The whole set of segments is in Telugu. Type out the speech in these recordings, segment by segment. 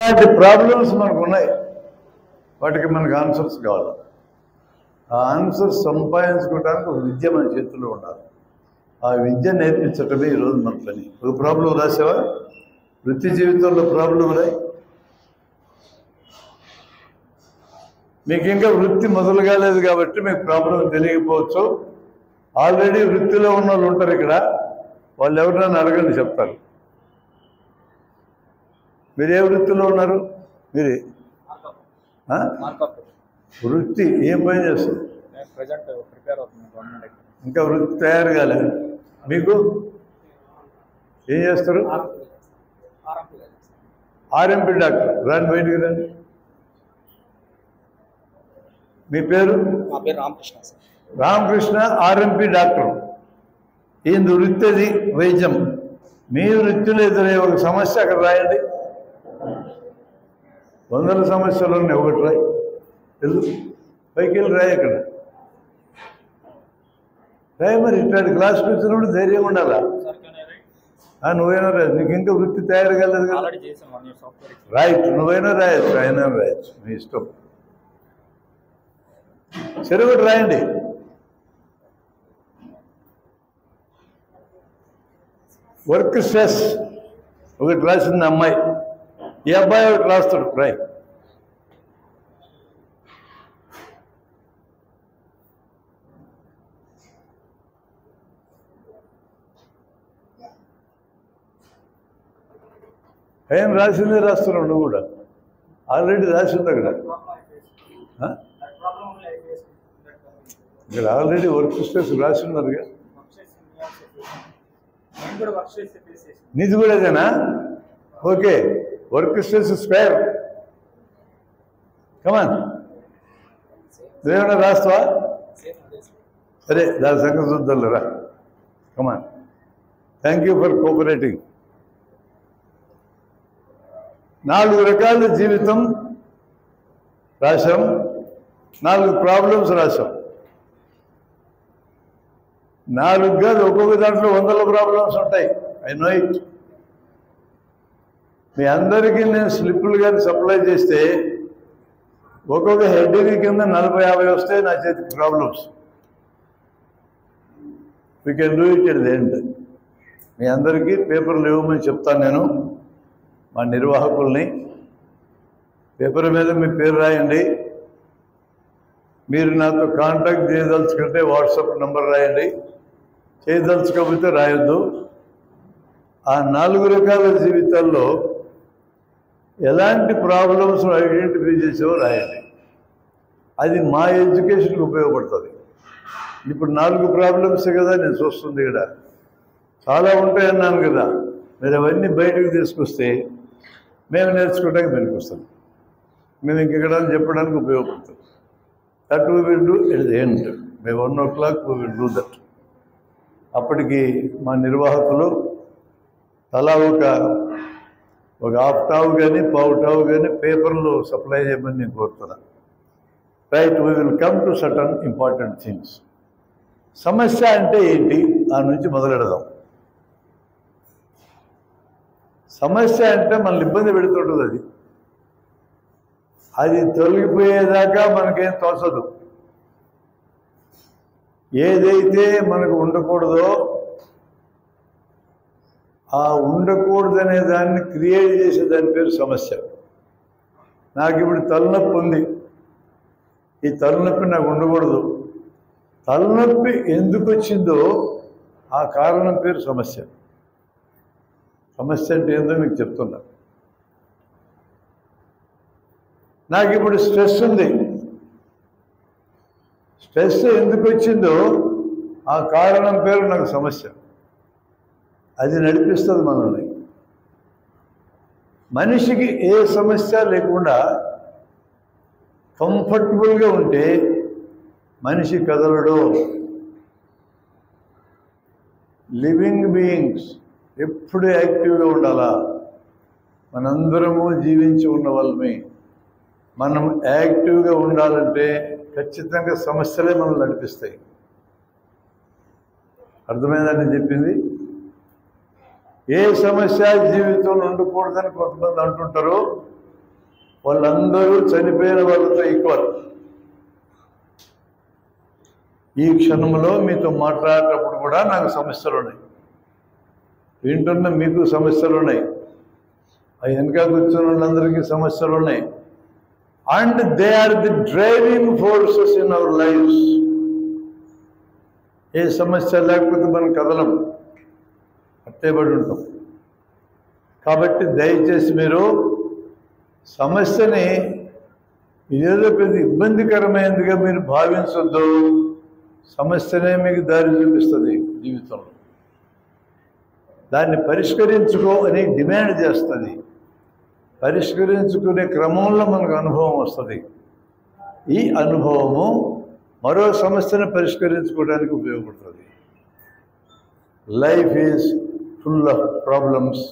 ఇలాంటి ప్రాబ్లమ్స్ మనకు ఉన్నాయి, వాటికి మనకు ఆన్సర్స్ కావాలి. ఆ ఆన్సర్స్ సంపాదించుకోవడానికి ఒక విద్య మన చేతుల్లో ఉండాలి. ఆ విద్య నేర్పించటమే ఈరోజు మన పని. ఒక ప్రాబ్లం రాసావా? వృత్తి జీవితంలో ప్రాబ్లం రాయి. మీకు ఇంకా వృత్తి మొదలు కాలేదు కాబట్టి మీకు ప్రాబ్లం తెలియకపోవచ్చు. ఆల్రెడీ వృత్తిలో ఉన్న వాళ్ళు ఉంటారు ఇక్కడ, వాళ్ళు ఎవరినైనా అడగండి చెప్తారు. మీరు ఏ వృత్తిలో ఉన్నారు? మీరే వృత్తి ఏం పని చేస్తారు? ఇంకా వృత్తి తయారు కాలేదు. మీకు ఏం చేస్తారు? RMP doctor. రాని బయటికి రండి. మీ పేరు? రామకృష్ణ. Ramakrishna RMP doctor. ఈ వృత్తి అది వైద్యం. మీ వృత్తిలో ఎదురయ్యే ఒక సమస్య అక్కడ రాయండి. 100 సమస్యలు ఉన్నాయి, ఒకటి రాయి. పైకి వెళ్ళి రాయి. అక్కడ రాయి. మరి ఇట్లాంటి క్లాస్కి వచ్చినప్పుడు ధైర్యం ఉండాలా? నువ్వైనా రాయచ్చు. నీకు ఇంకా వృత్తి తయారు కాలేదు కదా. రైట్, నువ్వైనా రాయొచ్చు, అయినా రాయొచ్చు, మీ ఇష్టం. సరే, ఒకటి రాయండి. వర్క్ స్ట్రెస్ ఒకటి రాసింది అమ్మాయి. ఈ అబ్బాయి ఒకటి రాస్తాడు. రాయ్. ఏం రాసిందే రాస్తున్నావు నువ్వు కూడా. ఆల్రెడీ రాసింది అక్కడ. ఇక్కడ ఆల్రెడీ వర్క్ స్ట్రెస్ రాసిన్నారుగా. నీది కూడా అదేనా? Okay, work stress square. Come on, నువ్వేమైనా రాస్తావా? సరే, దాని సంగతి చూద్దాం. రా, come on. Thank you for cooperating. 4 రకాల జీవితం రాశాం, 4 ప్రాబ్లమ్స్ రాశాం. 4 కాదు, ఒక్కొక్క దాంట్లో 100 ప్రాబ్లమ్స్ ఉంటాయి. I know it. మీ అందరికీ నేను స్లిప్పులు కానీ సప్లై చేస్తే ఒక్కొక్క హెడ్డింగ్ కింద 40-50 వస్తాయి నా చేతికి problems. We can do it at the end. మీ అందరికీ పేపర్లు ఇవ్వమని చెప్తాను నేను మా నిర్వాహకుల్ని. పేపర్ మీద మీ పేరు రాయండి. మీరు నాతో కాంటాక్ట్ చేయదలుచుకుంటే వాట్సాప్ నెంబర్ రాయండి, చేయదలుచుకోకపోతే రాయొద్దు. ఆ 4 రకాల జీవితాల్లో ఎలాంటి ప్రాబ్లమ్స్ ఐడెంటిఫై చేసేవో రాయండి. అది మా ఎడ్యుకేషన్కి ఉపయోగపడుతుంది. ఇప్పుడు 4 ప్రాబ్లమ్సే కదా నేను చూస్తుంది. ఇక్కడ చాలా ఉంటాయన్నాను కదా. మీరు అవన్నీ బయటకు తీసుకొస్తే మేము నేర్చుకోవడానికి పనికి వస్తాం. మేము ఇంకెక్కడ చెప్పడానికి ఉపయోగపడుతుంది. That we will do at the end. By 1 o'clock we will do that. అప్పటికి మా నిర్వాహకులు తలా ఒక ½ టావు కానీ పావు టావు కానీ పేపర్లు సప్లై చేయమని నేను కోరుతున్నా. Right, we will come to certain important things. సమస్య అంటే ఏంటి? ఆ నుంచి మొదలెడదాం. సమస్య అంటే మనల్ని ఇబ్బంది పెడుతుంటుంది. అది తొలగిపోయేదాకా మనకేం తోచదు. ఏదైతే మనకు ఉండకూడదో ఆ ఉండకూడదనే దాన్ని క్రియేట్ చేసే దాని పేరు సమస్య. నాకు ఇప్పుడు తలనొప్పి ఉంది, ఈ తలనొప్పి నాకు ఉండకూడదు. తలనొప్పి ఎందుకు వచ్చిందో ఆ కారణం పేరు సమస్య. సమస్య అంటే ఏందో మీకు చెప్తున్నా. నాకు ఇప్పుడు స్ట్రెస్ ఉంది, స్ట్రెస్ ఎందుకు వచ్చిందో ఆ కారణం పేరు నాకు సమస్య. అది నడిపిస్తుంది మనల్ని. మనిషికి ఏ సమస్య లేకుండా కంఫర్టబుల్గా ఉంటే మనిషి కదలడు. లివింగ్ బీయింగ్స్ ఎప్పుడు యాక్టివ్గా ఉండాలా. మనందరము జీవించి ఉన్న వాళ్ళమే. మనం యాక్టివ్గా ఉండాలంటే ఖచ్చితంగా సమస్యలే మనల్ని నడిపిస్తాయి. అర్థమైందని చెప్పింది. ఏ సమస్య జీవితంలో ఉండకూడదని కొంతమంది అంటుంటారు. వాళ్ళందరూ చనిపోయిన వాళ్ళతో ఈక్వల్. ఈ క్షణంలో మీతో మాట్లాడేటప్పుడు కూడా నాకు సమస్యలు ఉన్నాయి, వింటున్న మీకు సమస్యలు ఉన్నాయి, ఆ వెనక కూర్చున్న వాళ్ళందరికీ సమస్యలు ఉన్నాయి. And they are the driving forces in our lifes. ఏ సమస్య లేకపోతే మనం కదలం, అట్టేబడి ఉంటాం. కాబట్టి దయచేసి మీరు సమస్యని ఏదో పెద్ద ఇబ్బందికరమైనదిగా మీరు భావించొద్దు. సమస్యనే మీకు దారి చూపిస్తుంది జీవితంలో. దాన్ని పరిష్కరించుకో అని డిమాండ్ చేస్తుంది. పరిష్కరించుకునే క్రమంలో మనకు అనుభవం వస్తుంది. ఈ అనుభవము మరో సమస్యను పరిష్కరించుకోవడానికి ఉపయోగపడుతుంది. Life is full of problems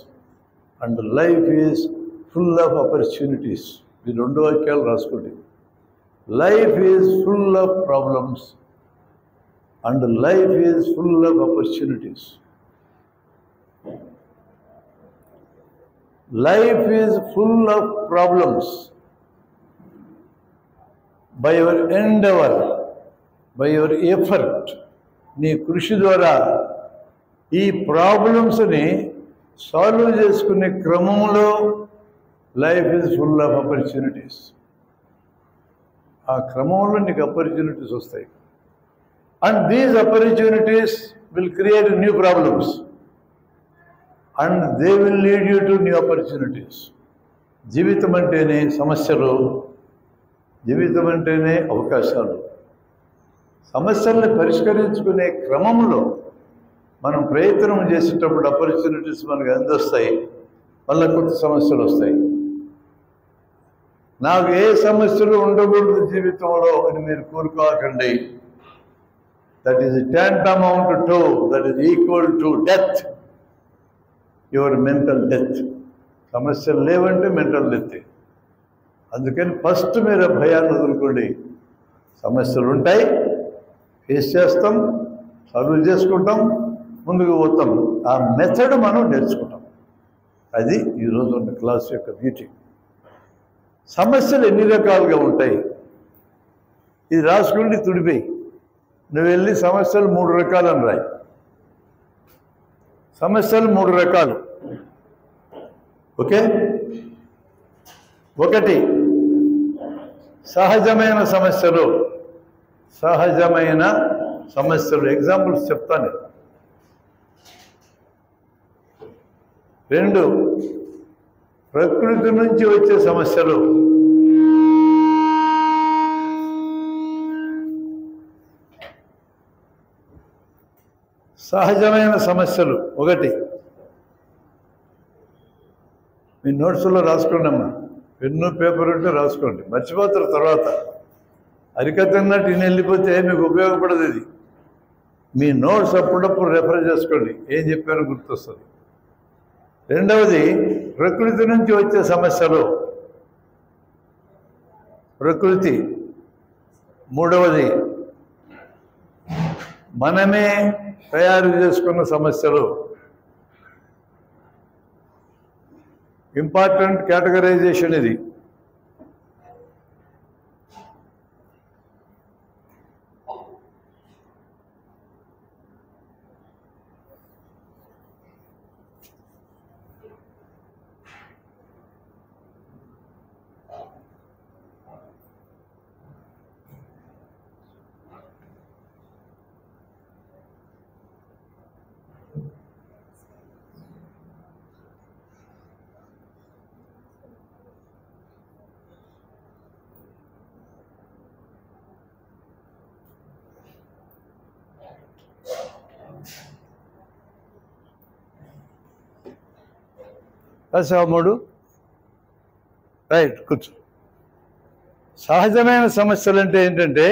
and life is full of opportunities. ఈ రెండు వాక్యాలు రాసుకోండి. Life is full of problems and life is full of opportunities. Life is full of problems. By your endeavor, by your effort, నీ కృషి ద్వారా ఈ ప్రాబ్లమ్స్ని సాల్వ్ చేసుకునే క్రమంలో life is full of opportunities. ఆ క్రమంలో నీకు ఆపర్చునిటీస్ వస్తాయి. And these opportunities will create new problems and they will lead you to new opportunities. జీవితం అంటేనే సమస్యలు, జీవితం అంటేనే అవకాశాలు. సమస్యల్ని పరిష్కరించుకునే క్రమంలో మనం ప్రయత్నం చేసేటప్పుడు ఆపర్చునిటీస్ మనకు అందొస్తాయి, మళ్ళీ కొత్త సమస్యలు వస్తాయి. నాకు ఏ సమస్యలు ఉండకూడదు జీవితంలో అని మీరు కోరుకోకండి. That is tantamount to, that is equal to death, your mental death. సమస్యలు లేవంటే మెంటల్ డెత్. అందుకని ఫస్ట్ మీరు భయాన్ని వదులుకోండి. సమస్యలు ఉంటాయి, ఫేస్ చేస్తాం, సాల్వ్ చేసుకుంటాం, ముందుకు పోతాం. ఆ మెథడ్ మనం నేర్చుకుంటాం. అది ఈరోజు ఉన్న క్లాస్ యొక్క బ్యూటీ. సమస్యలు ఎన్ని రకాలుగా ఉంటాయి ఇది రాసుకుండి తుడిపోయి. నువ్వు వెళ్ళి సమస్యలు 3 రకాలని రాయి. సమస్యలు 3 రకాలు. ఓకే, 1 సహజమైన సమస్యలు. సహజమైన సమస్యలు ఎగ్జాంపుల్స్ చెప్తాను. 2 ప్రకృతి నుంచి వచ్చే సమస్యలు. సహజమైన సమస్యలు 1. మీ నోట్స్లో రాసుకోండి అమ్మా. పెన్ను పేపర్ ఉంటే రాసుకోండి, మర్చిపోతారు తర్వాత. అరికతన్నట్టు ఇన్ని వెళ్ళిపోతే మీకు ఉపయోగపడదు. ఇది మీ నోట్స్ అప్పుడప్పుడు రెఫర్ చేసుకోండి, ఏం చెప్పారో గుర్తొస్తుంది. 2వది ప్రకృతి నుంచి వచ్చే సమస్యలు, ప్రకృతి. 3వది మనమే తయారు చేసుకున్న సమస్యలు. ఇంపార్టెంట్ కేటగరైజేషన్ ఇది. రాసావా 3? రైట్, కూర్చో. సహజమైన సమస్యలు అంటే ఏంటంటే,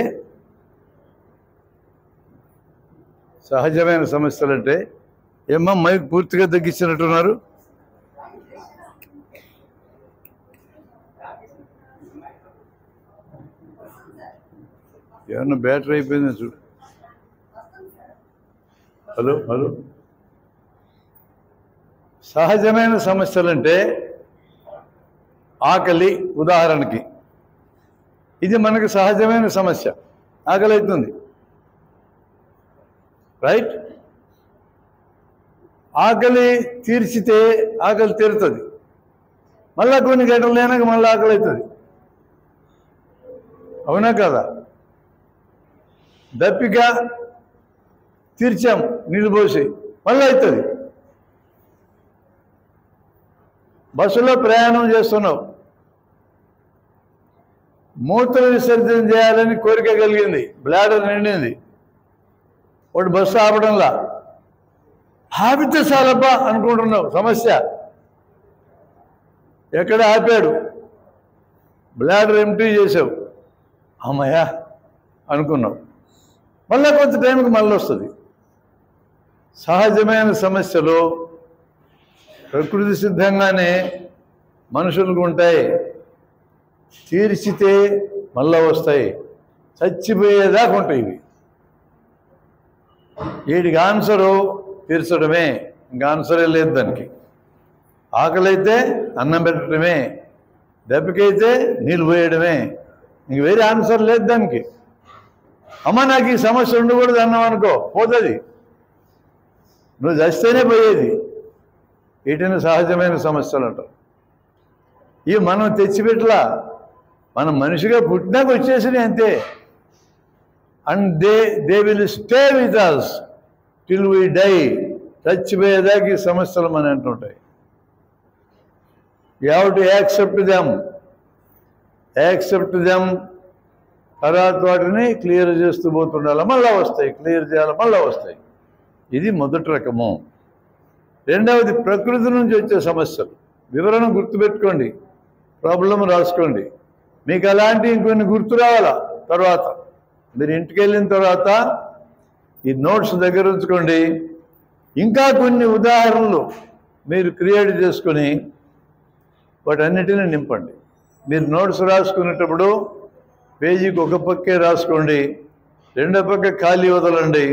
సహజమైన సమస్యలు అంటే ఏమో మైక్ పూర్తిగా తగ్గించినట్టున్నారు. ఏమన్నా బ్యాటరీ అయిపోయిందా చూడు. Hello hello. సహజమైన సమస్యలంటే ఆకలి ఉదాహరణకి, ఇది మనకు సహజమైన సమస్య. ఆకలి అవుతుంది, రైట్? ఆకలి తీర్చితే ఆకలి తీరుతుంది, మళ్ళా కొన్ని గంటలు లేనాక మళ్ళీ ఆకలి అవుతుంది, అవునా కదా? దప్పిక తీర్చాం నీళ్ళు పోసి, మళ్ళీ అవుతుంది. బస్సులో ప్రయాణం చేస్తున్నావు, మూత్ర విసర్జన చేయాలని కోరిక కలిగింది, బ్లాడర్ నిండింది, వాడు బస్సు ఆపడంలా, ఆపితే చాలబ్బా అనుకుంటున్నావు. సమస్య ఎక్కడ ఆపాడు, బ్లాడర్ ఎంటీ చేసావు, అమ్మయ్యా అనుకున్నావు, మళ్ళీ కొంత టైంకి మళ్ళీ వస్తుంది. సహజమైన సమస్యలు ప్రకృతి సిద్ధంగానే మనుషులకు ఉంటాయి, తీర్చితే మళ్ళా వస్తాయి, చచ్చిపోయేదాకా ఉంటాయి ఇవి. వీటికి ఆన్సరు తీర్చడమే, ఇంకా ఆన్సరే లేదు దానికి. ఆకలి అయితే అన్నం పెట్టడమే, దెబ్బకైతే నీళ్ళు పోయడమే, ఇంక వేరే ఆన్సర్ లేదు దానికి. అమ్మ నాకు ఈ సమస్య ఉండకూడదు అన్నాం అనుకో, పోతుంది, నువ్వు చస్తేనే పోయేది. వీటిని సహజమైన సమస్యలు అంటారు. ఇవి మనం తెచ్చిపెట్టలా, మనం మనిషిగా పుట్టినాక వచ్చేసినాయి అంతే. And they will stay with us till we die. చచ్చిపోయేదాకా ఈ సమస్యలు మన అంటుంటాయి. You have to accept them. తర్వాత వాటిని క్లియర్ చేస్తూ పోతుండాలి, మళ్ళీ వస్తాయి, క్లియర్ చేయాలి, మళ్ళీ వస్తాయి. ఇది మొదటి రకము. రెండవది ప్రకృతి నుంచి వచ్చే సమస్యలు. వివరణ గుర్తుపెట్టుకోండి, ప్రాబ్లం రాసుకోండి. మీకు అలాంటి ఇంకొన్ని గుర్తు రావాలా తర్వాత మీరు ఇంటికి వెళ్ళిన తర్వాత ఈ నోట్స్ దగ్గర ఉంచుకోండి. ఇంకా కొన్ని ఉదాహరణలు మీరు క్రియేట్ చేసుకొని వాటన్నిటిని నింపండి. మీరు నోట్స్ రాసుకునేటప్పుడు పేజీకి ఒక పక్కే రాసుకోండి, రెండో పక్క ఖాళీ వదలండి.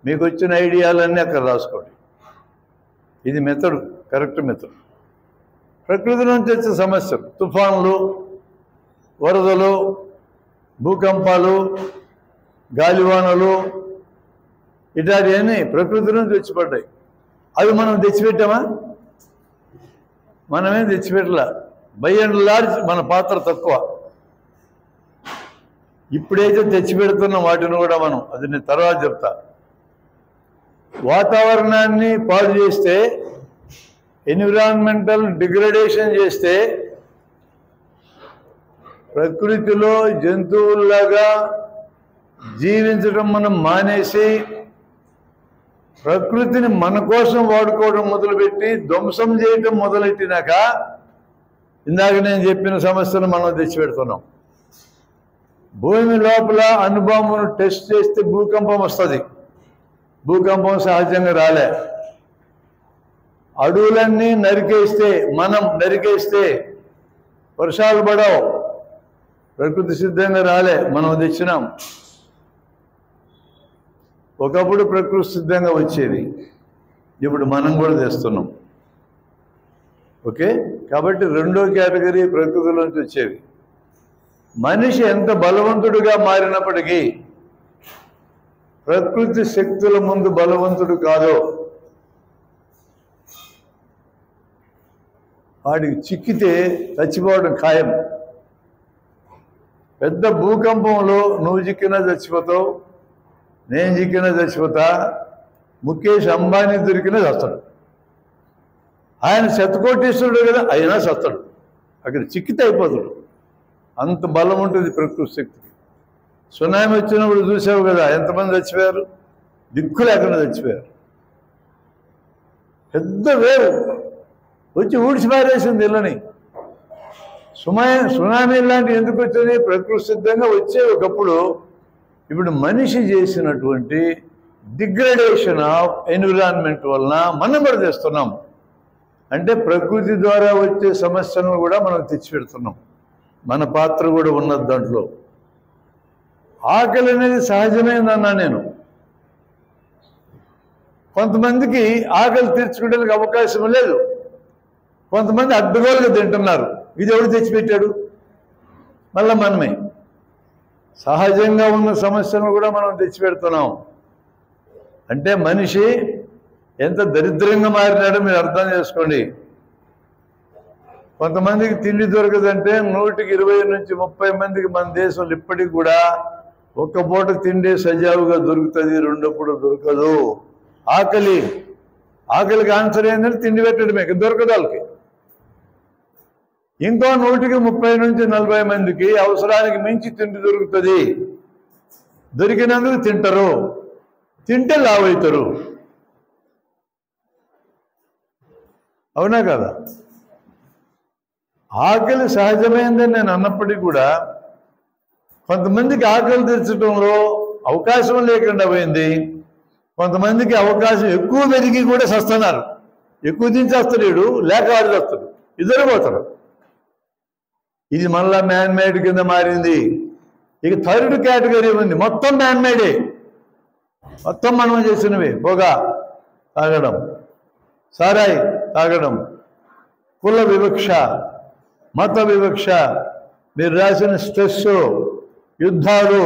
మీకు వచ్చిన ఐడియాలన్నీ అక్కడ రాసుకోండి. ఇది మెథడ్, కరెక్ట్ మెథడ్. ప్రకృతి నుంచి వచ్చే సమస్యలు, తుఫాన్లు, వరదలు, భూకంపాలు, గాలివానలు, ఇట్లాంటివన్నీ ప్రకృతి నుంచి వచ్చి పడ్డాయి. అవి మనం తెచ్చిపెట్టామా? మనమేం తెచ్చిపెట్టలా. బై అండ్ లార్జ్ మన పాత్ర తక్కువ. ఇప్పుడైతే తెచ్చిపెడుతున్న వాటిని కూడా మనం, అది నేను తర్వాత చెప్తా. వాతావరణాన్ని పాడు చేస్తే, ఎన్విరాన్మెంటల్ డిగ్రేడేషన్ చేస్తే, ప్రకృతిలో జంతువుల్లాగా జీవించడం మనం మానేసి ప్రకృతిని మన కోసం వాడుకోవడం మొదలుపెట్టి ధ్వంసం చేయటం మొదలెట్టినాక ఇందాక నేను చెప్పిన సమస్యను మనం తెచ్చిపెడుతున్నాం. భూమి లోపల అణుబాంబును టెస్ట్ చేస్తే భూకంపం వస్తుంది. భూకంపం సహజంగా రాలే. అడవులన్నీ మనం నరికేస్తే వర్షాలు పడవు. ప్రకృతి సిద్ధంగా రాలే, మనం తెచ్చినాం. ఒకప్పుడు ప్రకృతి సిద్ధంగా వచ్చేది, ఇప్పుడు మనం కూడా తెస్తున్నాం. ఓకే, కాబట్టి రెండో కేటగిరీ ప్రకృతిలోంచి వచ్చేవి. మనిషి ఎంత బలవంతుడిగా మారినప్పటికీ ప్రకృతి శక్తుల ముందు బలవంతుడు కాదో, వాడికి చిక్కితే చచ్చిపోవడం ఖాయం. పెద్ద భూకంపంలో నువ్వు చిక్కినా చచ్చిపోతావు, నేను చిక్కినా చచ్చిపోతా, ముఖేష్ అంబానీ దొరికినా చస్తాడు. ఆయన శతకోటీశ్వరుడు కదా, అయినా చస్తాడు. అక్కడ చిక్కితే అయిపోతాడు. అంత బలం ఉంటుంది ప్రకృతి శక్తికి. సునామీ వచ్చినప్పుడు చూసావు కదా, ఎంతమంది చచ్చిపోయారు, దిక్కు లేకుండా చచ్చిపోయారు. పెద్ద వేరు వచ్చి ఊడ్చిపారేసింది ఇళ్ళని. సునామీ లాంటివి ఎందుకు వచ్చింది? ప్రకృతి సిద్ధంగా వచ్చే ఒకప్పుడు. ఇప్పుడు మనిషి చేసినటువంటి డిగ్రేడేషన్ ఆఫ్ ఎన్విరాన్మెంట్ వలన మనం కూడా తెస్తున్నాం. అంటే ప్రకృతి ద్వారా వచ్చే సమస్యలను కూడా మనం తెచ్చిపెడుతున్నాం. మన పాత్ర కూడా ఉన్నది దాంట్లో. ఆకలి అనేది సహజమైందన్నా నేను. కొంతమందికి ఆకలి తీర్చుకోవడానికి అవకాశం లేదు, కొంతమంది అడ్డగోలుగా తింటున్నారు. ఇది ఎవడు తెచ్చిపెట్టాడు? మళ్ళీ మనమే. సహజంగా ఉన్న సమస్యను కూడా మనం తెచ్చిపెడుతున్నాం. అంటే మనిషి ఎంత దరిద్రంగా మారినాడో మీరు అర్థం చేసుకోండి. కొంతమందికి తిండి దొరకదంటే 120 నుంచి 30 మందికి మన దేశంలో ఇప్పటికి కూడా ఒక్క పూట తిండి సజావుగా దొరుకుతుంది, రెండో పూట దొరకదు. ఆకలికి ఆన్సర్ ఏంటంటే తిండి పెట్టడమే, దొరకదు వాళ్ళకి. ఇంకో 130 నుంచి 40 మందికి అవసరానికి మించి తిండి దొరుకుతుంది. దొరికినందుకు తింటారు, తింటే లావవుతారు. అవునా కదా? ఆకలి సహజమైందని నేను అన్నప్పటికీ కూడా కొంతమందికి ఆకలి తీర్చడంలో అవకాశం లేకుండా పోయింది. కొంతమందికి అవకాశం ఎక్కువ పెరిగి కూడా చస్తున్నారు. ఎక్కువ తించేస్తాడు, లేక వాడి చస్తాడు, ఇద్దరు పోతారు. ఇది మళ్ళా మ్యాన్ మేడ్ కింద మారింది. ఇక థర్డ్ కేటగిరీ ఉంది, మొత్తం మ్యాన్ మేడే, మొత్తం మనం చేసినవి. పొగ తాగడం, సారాయి తాగడం, కుల వివక్ష, మత వివక్ష, మీరు రాసిన స్ట్రెస్, యుద్ధాలు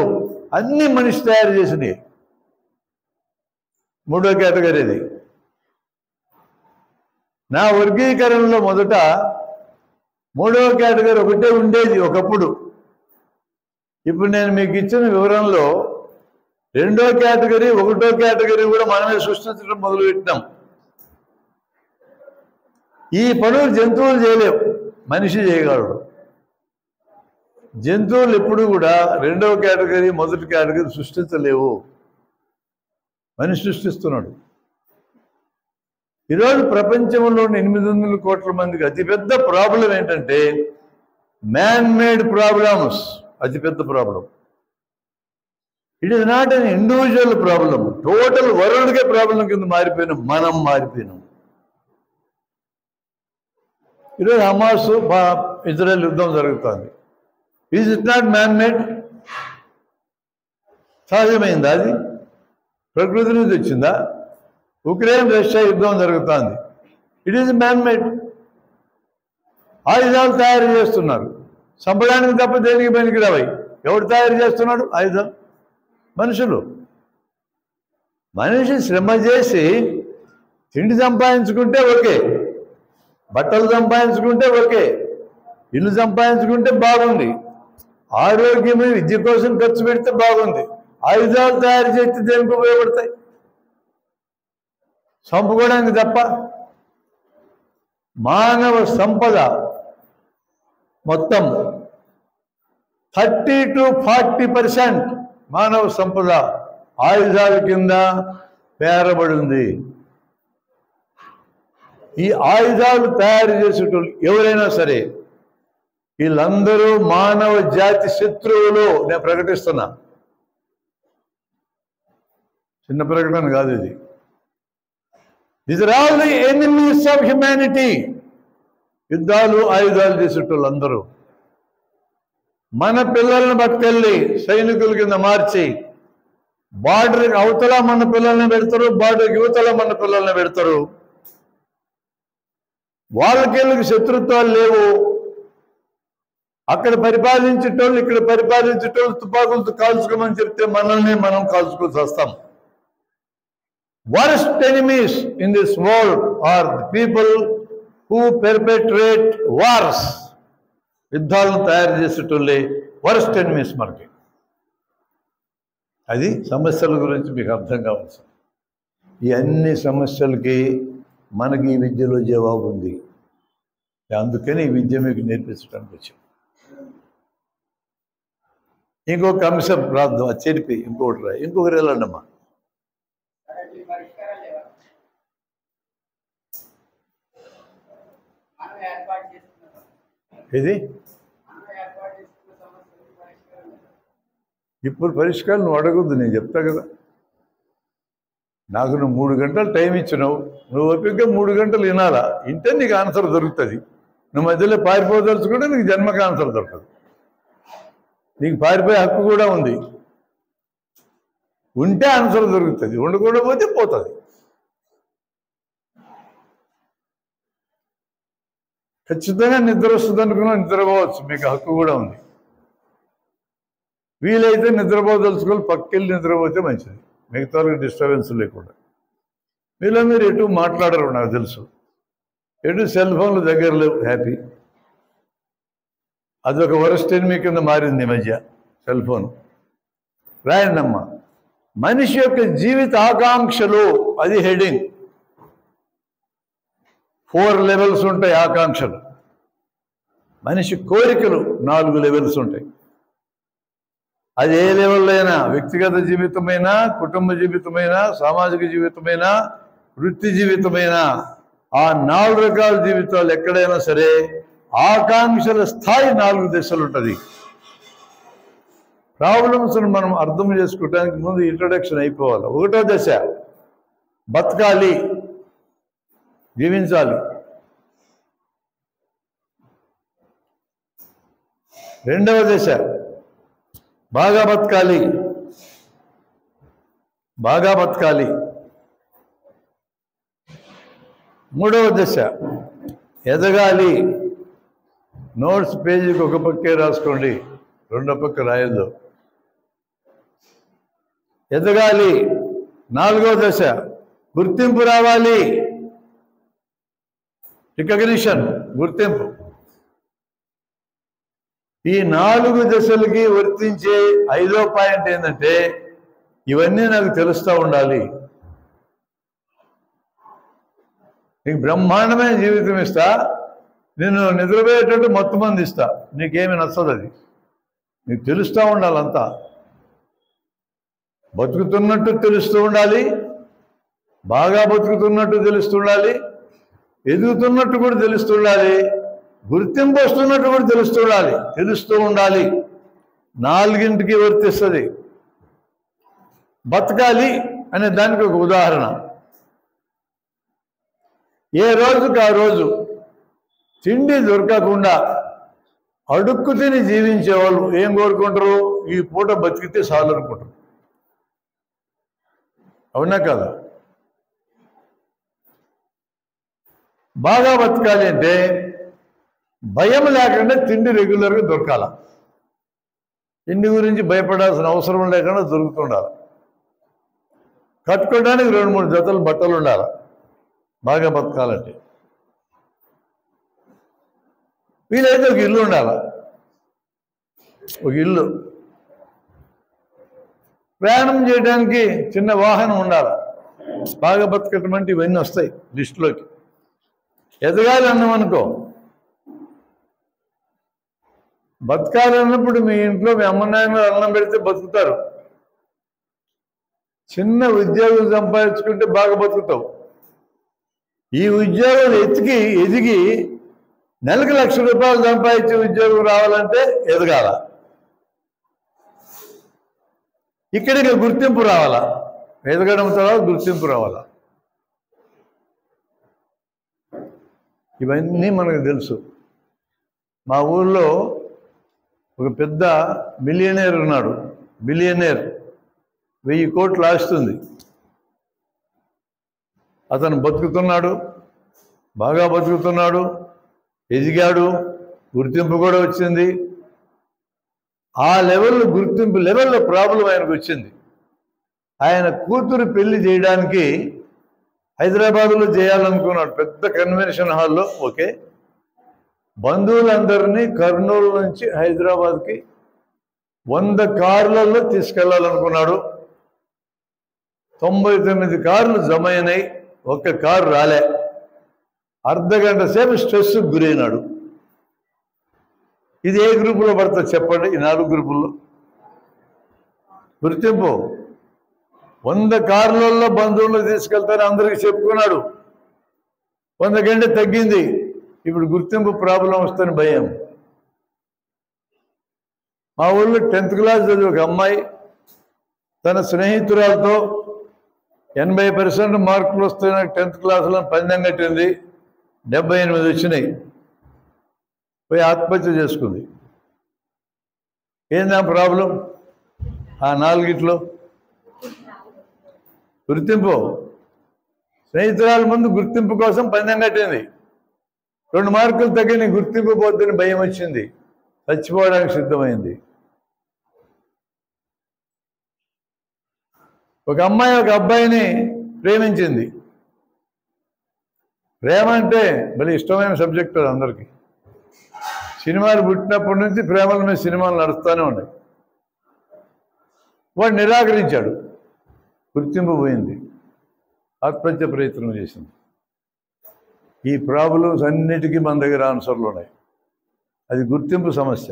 అన్నీ మనిషి తయారు చేసినవి. మూడో కేటగిరీది. నా వర్గీకరణలో మొదట మూడవ కేటగిరీ ఒకటే ఉండేది ఒకప్పుడు. ఇప్పుడు నేను మీకు ఇచ్చిన వివరంలో రెండో కేటగిరీ, ఒకటో కేటగిరీ కూడా మనమే సృష్టించడం మొదలుపెట్టినాం. ఈ పనులు జంతువులు చేయలేవు, మనిషి చేయగలడు. జంతువులు ఎప్పుడు కూడా రెండవ కేటగిరీ, మొదటి కేటగిరీ సృష్టించలేవు, మనిషి సృష్టిస్తున్నాడు. ఈరోజు ప్రపంచంలోని 800 కోట్ల మందికి అతిపెద్ద ప్రాబ్లం ఏంటంటే మ్యాన్ మేడ్ ప్రాబ్లమ్స్. అతిపెద్ద problem. It is not an individual problem, total వరల్డ్కే ప్రాబ్లం కింద మారిపోయినాం, మనం మారిపోయినాం. ఈరోజు హమాస్ ఇజ్రాయెల్ యుద్ధం జరుగుతుంది. Is it not man made? సహజమైందా? అది ప్రకృతి నుంచి వచ్చిందా? ఉక్రెయిన్ రష్యా యుద్ధం జరుగుతుంది. It is man made. ఆయుధాలు తయారు చేస్తున్నారు, చంపడానికి తప్ప దేనికి పనికిరావు. ఎవడు తయారు చేస్తున్నాడు ఆయుధాలు? మనుషులు. మనిషి శ్రమ చేసి తిండి సంపాదించుకుంటే ఓకే, బట్టలు సంపాదించుకుంటే ఓకే, ఇల్లు సంపాదించుకుంటే బాగుంది, ఆరోగ్యం విద్య కోసం ఖర్చు పెడితే బాగుంది. ఆయుధాలు తయారు చేస్తే దేనికి ఉపయోగపడతాయి? చంపుకోవడానికి తప్ప. మానవ సంపద మొత్తం 30 to 40% మానవ సంపద ఆయుధాల కింద పేరబడింది. ఈ ఆయుధాలు తయారు చేసేటోళ్ళు ఎవరైనా సరే వీళ్ళందరూ మానవ జాతి శత్రువులు. నేను ప్రకటిస్తున్నా, చిన్న ప్రకటన కాదు ఇది. These are all the enemies of humanity. యుద్ధాలు ఆయుధాలు చేసేటోళ్ళు అందరూ మన పిల్లల్ని పట్టుకెళ్ళి సైనికుల కింద మార్చి బార్డర్ అవతల మన పిల్లల్ని పెడతారు, బార్డర్ యువతల మన పిల్లల్ని పెడతారు. వాళ్ళకి శత్రుత్వాలు లేవు. అక్కడ పరిపాలించేటోళ్ళు ఇక్కడ పరిపాలించేటోళ్ళు తుపాకులతో కాల్చుకోమని చెప్తే మనల్ని మనం కాల్చుకొని వస్తాం. Worst enemies in this world are the people who perpetrate wars. యుద్ధాలను తయారు చేసేటోళ్ళే వర్స్ట్ ఎనిమీస్ మనకి. అది సమస్యల గురించి మీకు అర్థం కావాల్సి. ఈ అన్ని సమస్యలకి మనకి ఈ విద్యలో జవాబు ఉంది. అందుకని ఈ విద్య మీకు నేర్పించడానికి వచ్చాం. ఇంకొక అంశం రాద్దాం, అది చెరిపి ఇంకొకటి రా, ఇంకొకరు వెళ్ళండమ్మా. ఇది ఇప్పుడు పరిష్కారం నువ్వు అడగద్దు, నేను చెప్తా కదా. నాకు నువ్వు 3 గంటలు టైం ఇచ్చినావు, నువ్వు ఓపికగా 3 గంటలు వినాలా, ఇంటే నీకు ఆన్సర్ దొరుకుతుంది. నువ్వు మధ్యలో పారిపోదలుచుకుంటే నీకు జన్మకి ఆన్సర్ దొరకదు. నీకు పారిపోయే హక్కు కూడా ఉంది. ఉంటే ఆన్సర్ దొరుకుతుంది, ఉండకుండా పోతే పోతుంది. ఖచ్చితంగా నిద్ర వస్తుంది అనుకున్నా నిద్రపోవచ్చు, మీకు హక్కు కూడా ఉంది. వీలైతే నిద్రపోదలుచుకొని పక్కెళ్ళి నిద్రపోతే మంచిది, మిగతా వాళ్ళకి డిస్టర్బెన్స్ లేకుండా. మీలో మీరు ఎటు మాట్లాడరు, నాకు తెలుసు. ఎటు సెల్ ఫోన్లు దగ్గర లేవు, హ్యాపీ. అదొక వరస్ట్ ఎనిమి కింద మారింది ఈ మధ్య సెల్ ఫోన్. రాయండమ్మా, మనిషి యొక్క జీవిత ఆకాంక్షలు, అది హెడింగ్. 4 లెవెల్స్ ఉంటాయి ఆకాంక్షలు. మనిషి కోరికలు 4 లెవెల్స్ ఉంటాయి. అది ఏ లెవెల్లో అయినా, వ్యక్తిగత జీవితమైనా, కుటుంబ జీవితమైనా, సామాజిక జీవితమైనా, వృత్తి జీవితమైనా, ఆ 4 రకాల జీవితాలు ఎక్కడైనా సరే ఆకాంక్షల స్థాయి 4 దశలు ఉంటుంది. ప్రాబ్లమ్స్ను మనం అర్థం చేసుకోవడానికి ముందు ఇంట్రడక్షన్ అయిపోవాలి. 1వ దశ బతకాలి, జీవించాలి. 2వ దశ బాగా బతకాలి, బాగా బతకాలి. 3వ దశ ఎదగాలి. నోట్స్ పేజీకి ఒక పక్కే రాసుకోండి, 2వ పక్క రాయొద్దు. ఎదగాలి. 4వ దశ గుర్తింపు రావాలి, రికగ్నిషన్, గుర్తింపు. ఈ 4 దశలకి వర్తించే 5వ పాయింట్ ఏంటంటే, ఇవన్నీ నాకు తెలుస్తూ ఉండాలి. నీకు బ్రహ్మాండమైన జీవితం ఇస్తా, నేను నిద్రపోయేటట్టు మొత్తం మంది ఇస్తా, నీకేమి నచ్చదు. అది నీకు తెలుస్తూ ఉండాలంతా. బతుకుతున్నట్టు తెలుస్తూ ఉండాలి, బాగా బతుకుతున్నట్టు తెలుస్తుండాలి, ఎదుగుతున్నట్టు కూడా తెలుస్తుండాలి, గుర్తింపు వస్తున్నట్టు కూడా తెలుస్తూ ఉండాలి. 4ంటికి వర్తిస్తుంది. బతకాలి అనే దానికి ఒక ఉదాహరణ. ఏ రోజుకి ఆ రోజు తిండి దొరకకుండా అడుక్కు తిని జీవించే వాళ్ళు ఏం కోరుకుంటారు? ఈ పూట బతికితే చాలు అనుకుంటారు. అవునా కదా? బాగా బతకాలి అంటే భయం లేకుండా తిండి రెగ్యులర్గా దొరకాల. తిండి గురించి భయపడాల్సిన అవసరం లేకుండా దొరుకుతుండాలి. కట్టుకోవడానికి 2-3 జతలు బట్టలు ఉండాలి బాగా బతకాలంటే. వీలైతే ఒక ఇల్లు ఉండాలి, ఒక ఇల్లు. ప్రయాణం చేయడానికి చిన్న వాహనం ఉండాలి. బాగా బతకటం అంటే ఇవన్నీ వస్తాయి లిస్టులోకి. ఎదగాలి అన్నామనుకో, బతకాలి అన్నప్పుడు మీ ఇంట్లో మీ అమ్మ నాయన అన్నం పెడితే బతుకుతారు. చిన్న ఉద్యోగం సంపాదించుకుంటే బాగా బతుకుతావు. ఈ ఉద్యోగాలు ఎదిగి నెలకు ₹1,00,000 సంపాదించే ఉద్యోగం రావాలంటే ఎదగాల. ఇక్కడికి గుర్తింపు రావాలా, ఎదగడం తర్వాత గుర్తింపు రావాలా. ఇవన్నీ మనకు తెలుసు. మా ఊళ్ళో ఒక పెద్ద మిలియనేర్ ఉన్నాడు. బిలియనేర్, 1000 కోట్లు ఆస్తుంది. అతను బతుకుతున్నాడు, బాగా బతుకుతున్నాడు, ఎదిగాడు, గుర్తింపు కూడా వచ్చింది. ఆ లెవెల్లో గుర్తింపు లెవెల్లో ప్రాబ్లం ఆయనకు వచ్చింది. ఆయన కూతురు పెళ్లి చేయడానికి హైదరాబాద్లో చేయాలనుకున్నాడు, పెద్ద కన్వెన్షన్ హాల్లో. ఓకే, బంధువులందరినీ కర్నూలు నుంచి హైదరాబాద్కి 100 కార్లలో తీసుకెళ్లాలనుకున్నాడు. 99 కార్లు జమ అయినాయి, ఒక్క కారు రాలే. అర్ధగంట సేపు స్ట్రెస్కి గురైనాడు. ఇది ఏ గ్రూపులో పడుతుంది చెప్పండి? ఈ 4 గ్రూపుల్లో. గుర్తింపు 100 కార్లలో బంధువులు తీసుకెళ్తారని అందరికీ చెప్పుకున్నాడు. 100 గంట తగ్గింది. ఇప్పుడు గుర్తింపు ప్రాబ్లం వస్తుంది, భయం. మా ఊళ్ళో 10th క్లాస్ చదివి ఒక అమ్మాయి తన స్నేహితురాలతో 80% మార్కులు వస్తున్న 10th క్లాసులో పందెం కట్టింది. 78 వచ్చినాయి. పోయి ఆత్మహత్య చేసుకుంది. ఏందా ప్రాబ్లం? ఆ 4గిట్లో గుర్తింపు. స్నేహితురాల ముందు గుర్తింపు కోసం పందెం కట్టింది. 2 మార్కులు తగ్గి నీ గుర్తింపు పోద్దని భయం వచ్చింది, చచ్చిపోవడానికి సిద్ధమైంది. ఒక అమ్మాయి ఒక అబ్బాయిని ప్రేమించింది. ప్రేమ అంటే భలే ఇష్టమైన సబ్జెక్ట్ అది అందరికీ. సినిమాలు పుట్టినప్పటి నుంచి ప్రేమల మీద సినిమాలు నడుస్తూనే ఉన్నాయి. వాడు నిరాకరించాడు, గుర్తింపు పోయింది, ఆత్మహత్య ప్రయత్నం చేసింది. ఈ ప్రాబ్లమ్స్ అన్నిటికీ మన దగ్గర ఆన్సర్లు ఉన్నాయి. అది గుర్తింపు సమస్య.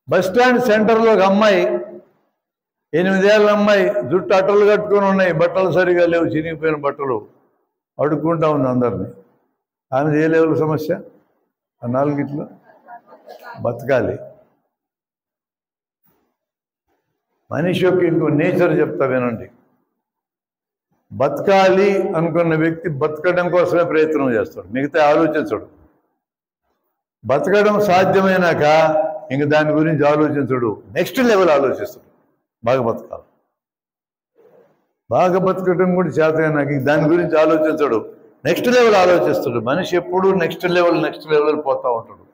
బస్టాండ్ సెంటర్లో ఒక అమ్మాయి, 8 ఏళ్ళ అమ్మాయి, జుట్టు అట్టలు కట్టుకొని ఉన్నాయి, బట్టలు సరిగా లేవు, చినిగిపోయిన బట్టలు, అడుక్కుంటా ఉంది అందరినీ. ఆమెది ఏ లెవెల్ సమస్య? ఆ 4 బతకాలి. మనిషి యొక్క ఇంకో నేచర్ చెప్తా వినండి. బతకాలి అనుకున్న వ్యక్తి బతకడం కోసమే ప్రయత్నం చేస్తాడు, మిగతా ఆలోచించడు. బతకడం సాధ్యమైనాక ఇంక దాని గురించి ఆలోచించడు, నెక్స్ట్ లెవెల్ ఆలోచిస్తాడు. బాగా బతకాలి, బాగా బతకడం కూడా చేతనైనాక దాని గురించి ఆలోచించడు, నెక్స్ట్ లెవెల్ ఆలోచిస్తాడు. మనిషి ఎప్పుడూ నెక్స్ట్ లెవెల్ పోతూ ఉంటాడు.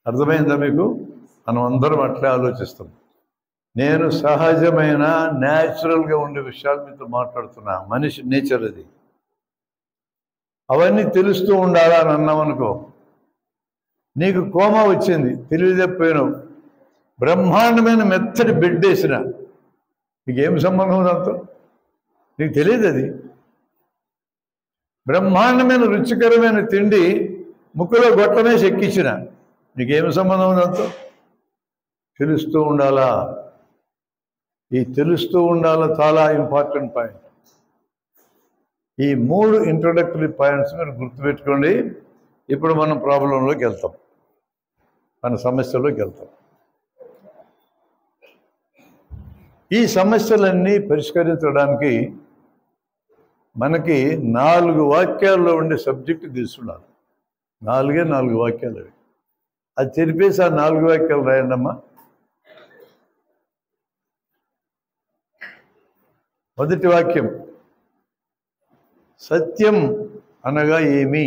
అర్థమైందా మీకు? మనం అందరం అట్లే ఆలోచిస్తాం. నేను సహజమైన న్యాచురల్గా ఉండే విషయాలు మీతో మాట్లాడుతున్నా. మనిషి నేచర్ అది. అవన్నీ తెలుస్తూ ఉండాలా అని అన్నామనుకో, నీకు కోమా వచ్చింది, తెలియజెప్పాను, బ్రహ్మాండమైన మెత్తటి బెడ్ వేసిన, నీకేం సంబంధం దాంతో? నీకు తెలియదు. అది బ్రహ్మాండమైన రుచికరమైన తిండి ముక్కులో గొట్టమేసి ఎక్కించిన, నీకేం సంబంధం దాంతో? తెలుస్తూ ఉండాలా. ఈ తెలుస్తూ ఉండాలా చాలా ఇంపార్టెంట్ పాయింట్. ఈ 3 ఇంట్రొడక్టరీ పాయింట్స్ మీరు గుర్తుపెట్టుకోండి. ఇప్పుడు మనం ప్రాబ్లంలోకి వెళ్తాం, మన సమస్యలోకి వెళ్తాం. ఈ సమస్యలన్నీ పరిష్కరించడానికి మనకి 4 వాక్యాల్లో ఉండే సబ్జెక్టు తెలుసుండాలి. 4 వాక్యాలు అవి. అది తెలిపేసి ఆ 4 వాక్యాలు రాయండి అమ్మా. మొదటి వాక్యం, సత్యం అనగా ఏమి?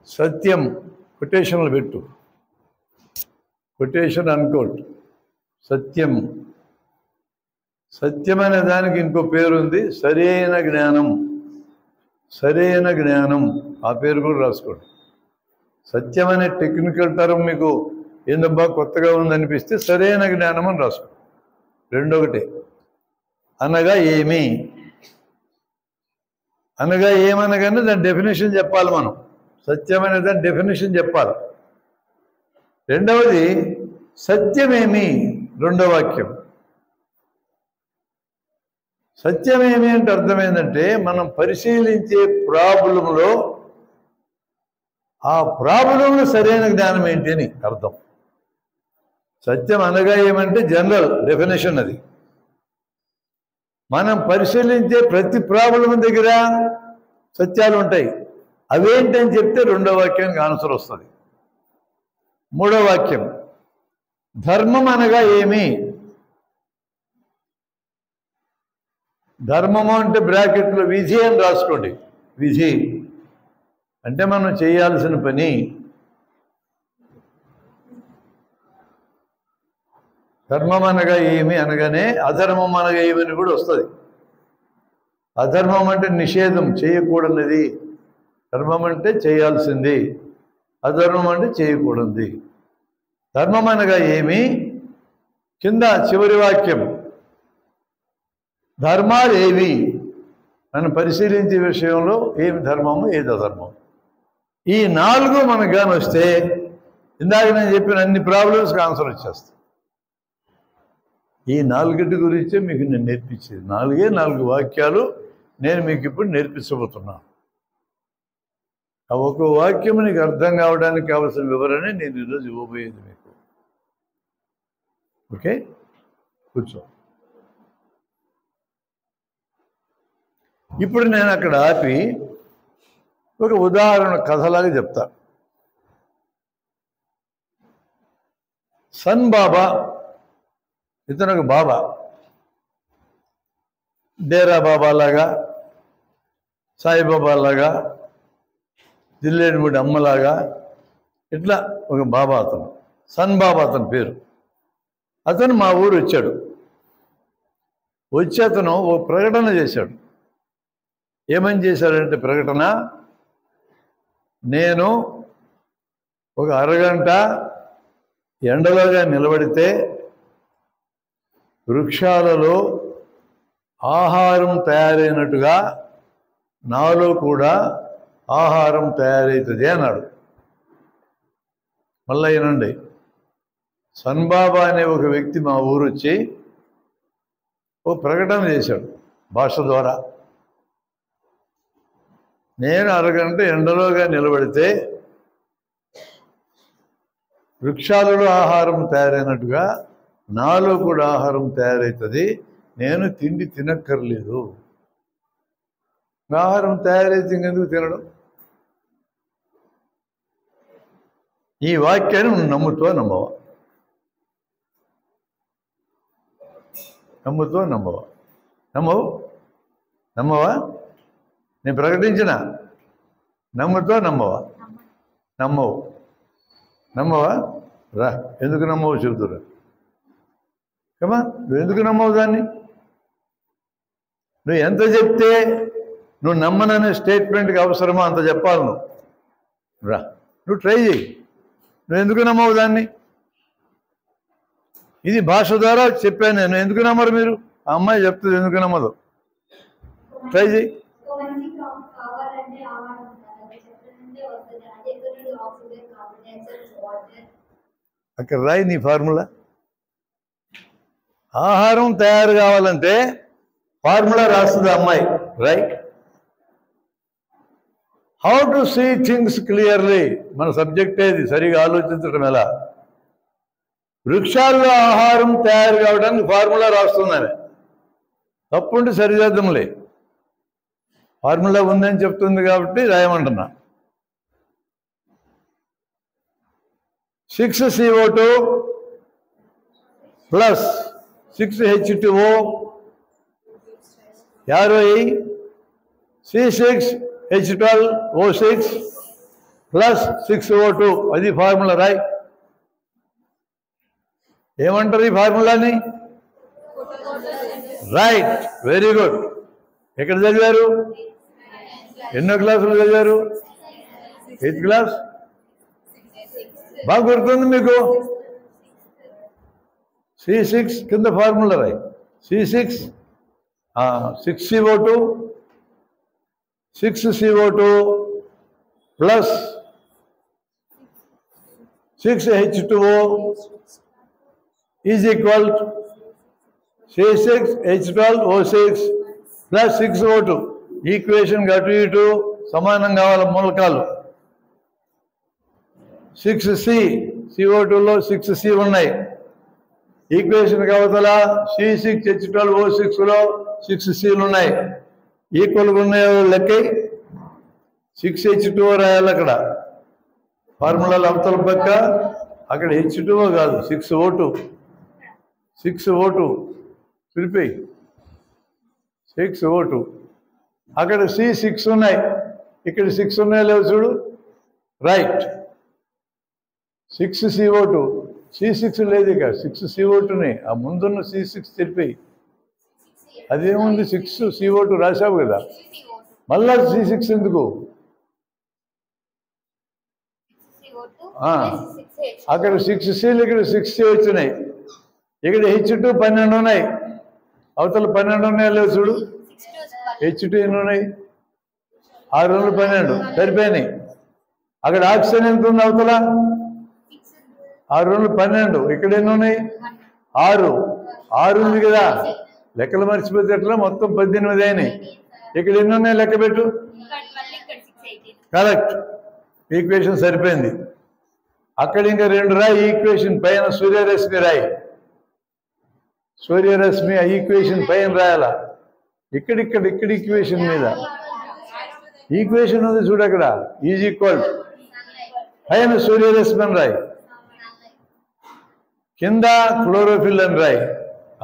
సత్యం కొటేషన్లు పెట్టు, కొటేషన్ అన్కోట్. సత్యం, సత్యం అనే దానికి ఇంకో పేరు ఉంది, సరైన జ్ఞానం. సరైన జ్ఞానం, ఆ పేరు కూడా రాసుకోండి. సత్యం అనే టెక్నికల్ టర్మ్ మీకు ఏందబ్బా కొత్తగా ఉందనిపిస్తే సరైన జ్ఞానం అని రాసుకోండి. రెండొకటి, అనగా ఏమి? అనగా ఏమనగానే దాని డెఫినేషన్ చెప్పాలి మనం. సత్యం అనే దాని డెఫినేషన్ చెప్పాలి. రెండవది, సత్యమేమి? రెండో వాక్యం. సత్యమేమి అంటే అర్థమైందంటే మనం పరిశీలించే ప్రాబ్లంలో ఆ ప్రాబ్లంలో సరైన జ్ఞానం ఏంటి అని అర్థం. సత్యం అనగా ఏమంటే జనరల్ డెఫినేషన్. అది మనం పరిశీలించే ప్రతి ప్రాబ్లం దగ్గర సత్యాలు ఉంటాయి. అవేంటని చెప్తే రెండో వాక్యానికి ఆన్సర్ వస్తుంది. మూడో వాక్యం, ధర్మం అనగా ఏమి? ధర్మము అంటే బ్రాకెట్లో విధి అని రాసుకోండి. విధి అంటే మనం చేయాల్సిన పని. ధర్మం అనగా ఏమి అనగానే అధర్మం అనగా ఏమని కూడా వస్తుంది. అధర్మం అంటే నిషేధం, చేయకూడనిది. ధర్మం అంటే చేయాల్సింది, అధర్మం అంటే చేయకూడనిది. ధర్మం అనగా ఏమి? కింద చివరి వాక్యం, ధర్మాలు ఏవి? నన్ను పరిశీలించే విషయంలో ఏమి ధర్మము, ఏది అధర్మం. ఈ 4 మనకు కానీ వస్తే ఇందాక నేను చెప్పిన అన్ని ప్రాబ్లమ్స్కి ఆన్సర్ వచ్చేస్తాయి. ఈ 4 గురించే మీకు నేను నేర్పించేది. 4 వాక్యాలు నేను మీకు ఇప్పుడు నేర్పించబోతున్నాను. ఆ ఒక్క వాక్యం నీకు అర్థం కావడానికి కావాల్సిన వివరణ నేను ఈరోజు ఇవ్వబోయేది మీకు. ఓకే, కూర్చో. ఇప్పుడు నేను అక్కడ ఆపి ఒక ఉదాహరణ కథలాగా చెప్తా. సన్ బాబా, ఇతను ఒక బాబా, డేరా బాబా లాగా, సాయిబాబా లాగా, జిల్లేడుముడి అమ్మలాగా, ఇట్లా ఒక బాబా అతను, సన్ బాబా అతని పేరు. అతను మా ఊరు వచ్చాడు. వచ్చి అతను ఓ ప్రకటన చేశాడు. ఏమని చేశాడంటే ప్రకటన, నేను ఒక అరగంట ఎండలోగా నిలబడితే వృక్షాలలో ఆహారం తయారైనట్టుగా నాలో కూడా ఆహారం తయారవుతుంది అన్నాడు. మళ్ళీ అయినండి, సన్బాబా అనే ఒక వ్యక్తి మా ఊరు వచ్చి ఓ ప్రకటన చేశాడు భాష ద్వారా. నేను అరగంట ఎండలోగా నిలబడితే వృక్షాలలో ఆహారం తయారైనట్టుగా నాలో కూడా ఆహారం తయారవుతుంది, నేను తిండి తినక్కర్లేదు. ఆహారం తయారైతే ఇంకెందుకు తినడం? ఈ వాక్యాన్ని నువ్వు నమ్ముతో నమ్మవా? నమ్ముతో నమ్మవా? నమ్మవా? నేను ప్రకటించిన నమ్ముతో నమ్మవా? నమ్మవా? రా, ఎందుకు నమ్మవు చెబుతురా. కమా, నువ్వు ఎందుకు నమ్మవు దాన్ని? నువ్వు ఎంత చెప్తే నువ్వు నమ్మననే స్టేట్మెంట్కి అవసరమో అంత చెప్పాలి నువ్వు. రా, నువ్వు ట్రై చేయి. నువ్వు ఎందుకు నమ్మవు దాన్ని? ఇది భాష ద్వారా చెప్పాను నేను. ఎందుకు నమ్మరు మీరు? ఆ అమ్మాయి చెప్తుంది ఎందుకు నమ్మదు. ట్రై చేయి. అక్కడ రాయి నీ ఫార్ములా. ఆహారం తయారు కావాలంటే ఫార్ములా రాస్తుంది అమ్మాయి. Right. How to see things clearly, మన సబ్జెక్ట్ ఏది, సరిగా ఆలోచించడం ఎలా. వృక్షాల్లో ఆహారం తయారు కావడానికి ఫార్ములా రాస్తుందని. తప్పుంటే సరిచేద్దాంలే. ఫార్ములా ఉందని చెప్తుంది కాబట్టి రాయమంటున్నా. 6CO2 प्लस 6H2O यारो C6H12O6 प्लस 6O2 అది ఫార్ములా రాయ్. ఏమంటారు ఈ ఫార్ములాని? Right, very good. ఎక్కడ చదివారు? ఎన్నో క్లాసులు చదివారు? 8th class. బాగా గుర్తుంది మీకు. C6 కింద ఫార్ములా రాయ్. C6 6CO2 plus 6H2O is equal C6H12O6 plus 6O2. Equation అటు ఇటు సమానం కావాలి మూలకాలు. 6C, CO2లో 6C ఉన్నాయి. ఈక్వేషన్ అవతల C6H12O6లో 6Cలు ఉన్నాయి. ఈక్వల్గా ఉన్నాయో లెక్క 6H2O రాయాలి అక్కడ ఫార్ములాలు అవతల పక్క. అక్కడ H2O కాదు, 6O2 పిలిపి 6O2. అక్కడ C6 ఉన్నాయి, ఇక్కడ 6 ఉన్నాయో లేవు చూడు. రైట్. 6CO2, C6 లేదు ఇక, 6CO2ని ఆ ముందున్న C6 తెలిపి. అదేముంది, 6CO2 రాశావు కదా, మళ్ళా C6 ఎందుకు? అక్కడ 6Cలు ఇక్కడ 6C వచ్చినాయి. ఇక్కడ H2 12 ఉన్నాయి, అవతల 12 ఉన్నాయో లేవు చూడు. H2 ఎన్ని ఉన్నాయి? 6 12 సరిపోయినాయి. అక్కడ ఆక్సిజన్ ఎంత ఉంది అవతల? 6 12. ఇక్కడ ఎన్ని ఉన్నాయి? 6 ఉంది కదా. లెక్కలు మర్చిపోతే ఎట్లా? మొత్తం 18 అయినాయి. ఇక్కడ ఎన్ని ఉన్నాయి లెక్క పెట్టు. కరెక్ట్, ఈక్వేషన్ సరిపోయింది. అక్కడ ఇంకా 2 రాయి ఈక్వేషన్ పైన. సూర్యరశ్మి రాయి, సూర్యరశ్మి ఆ ఈక్వేషన్ పైన రాయాల. ఇక్కడ ఈక్వేషన్ మీద ఈక్వేషన్ ఉంది చూడు. అక్కడ ఈజ్ ఈక్వల్ పైన సూర్యరశ్మి అని రాయి. కింద క్లోరోఫిల్ అని రాయి,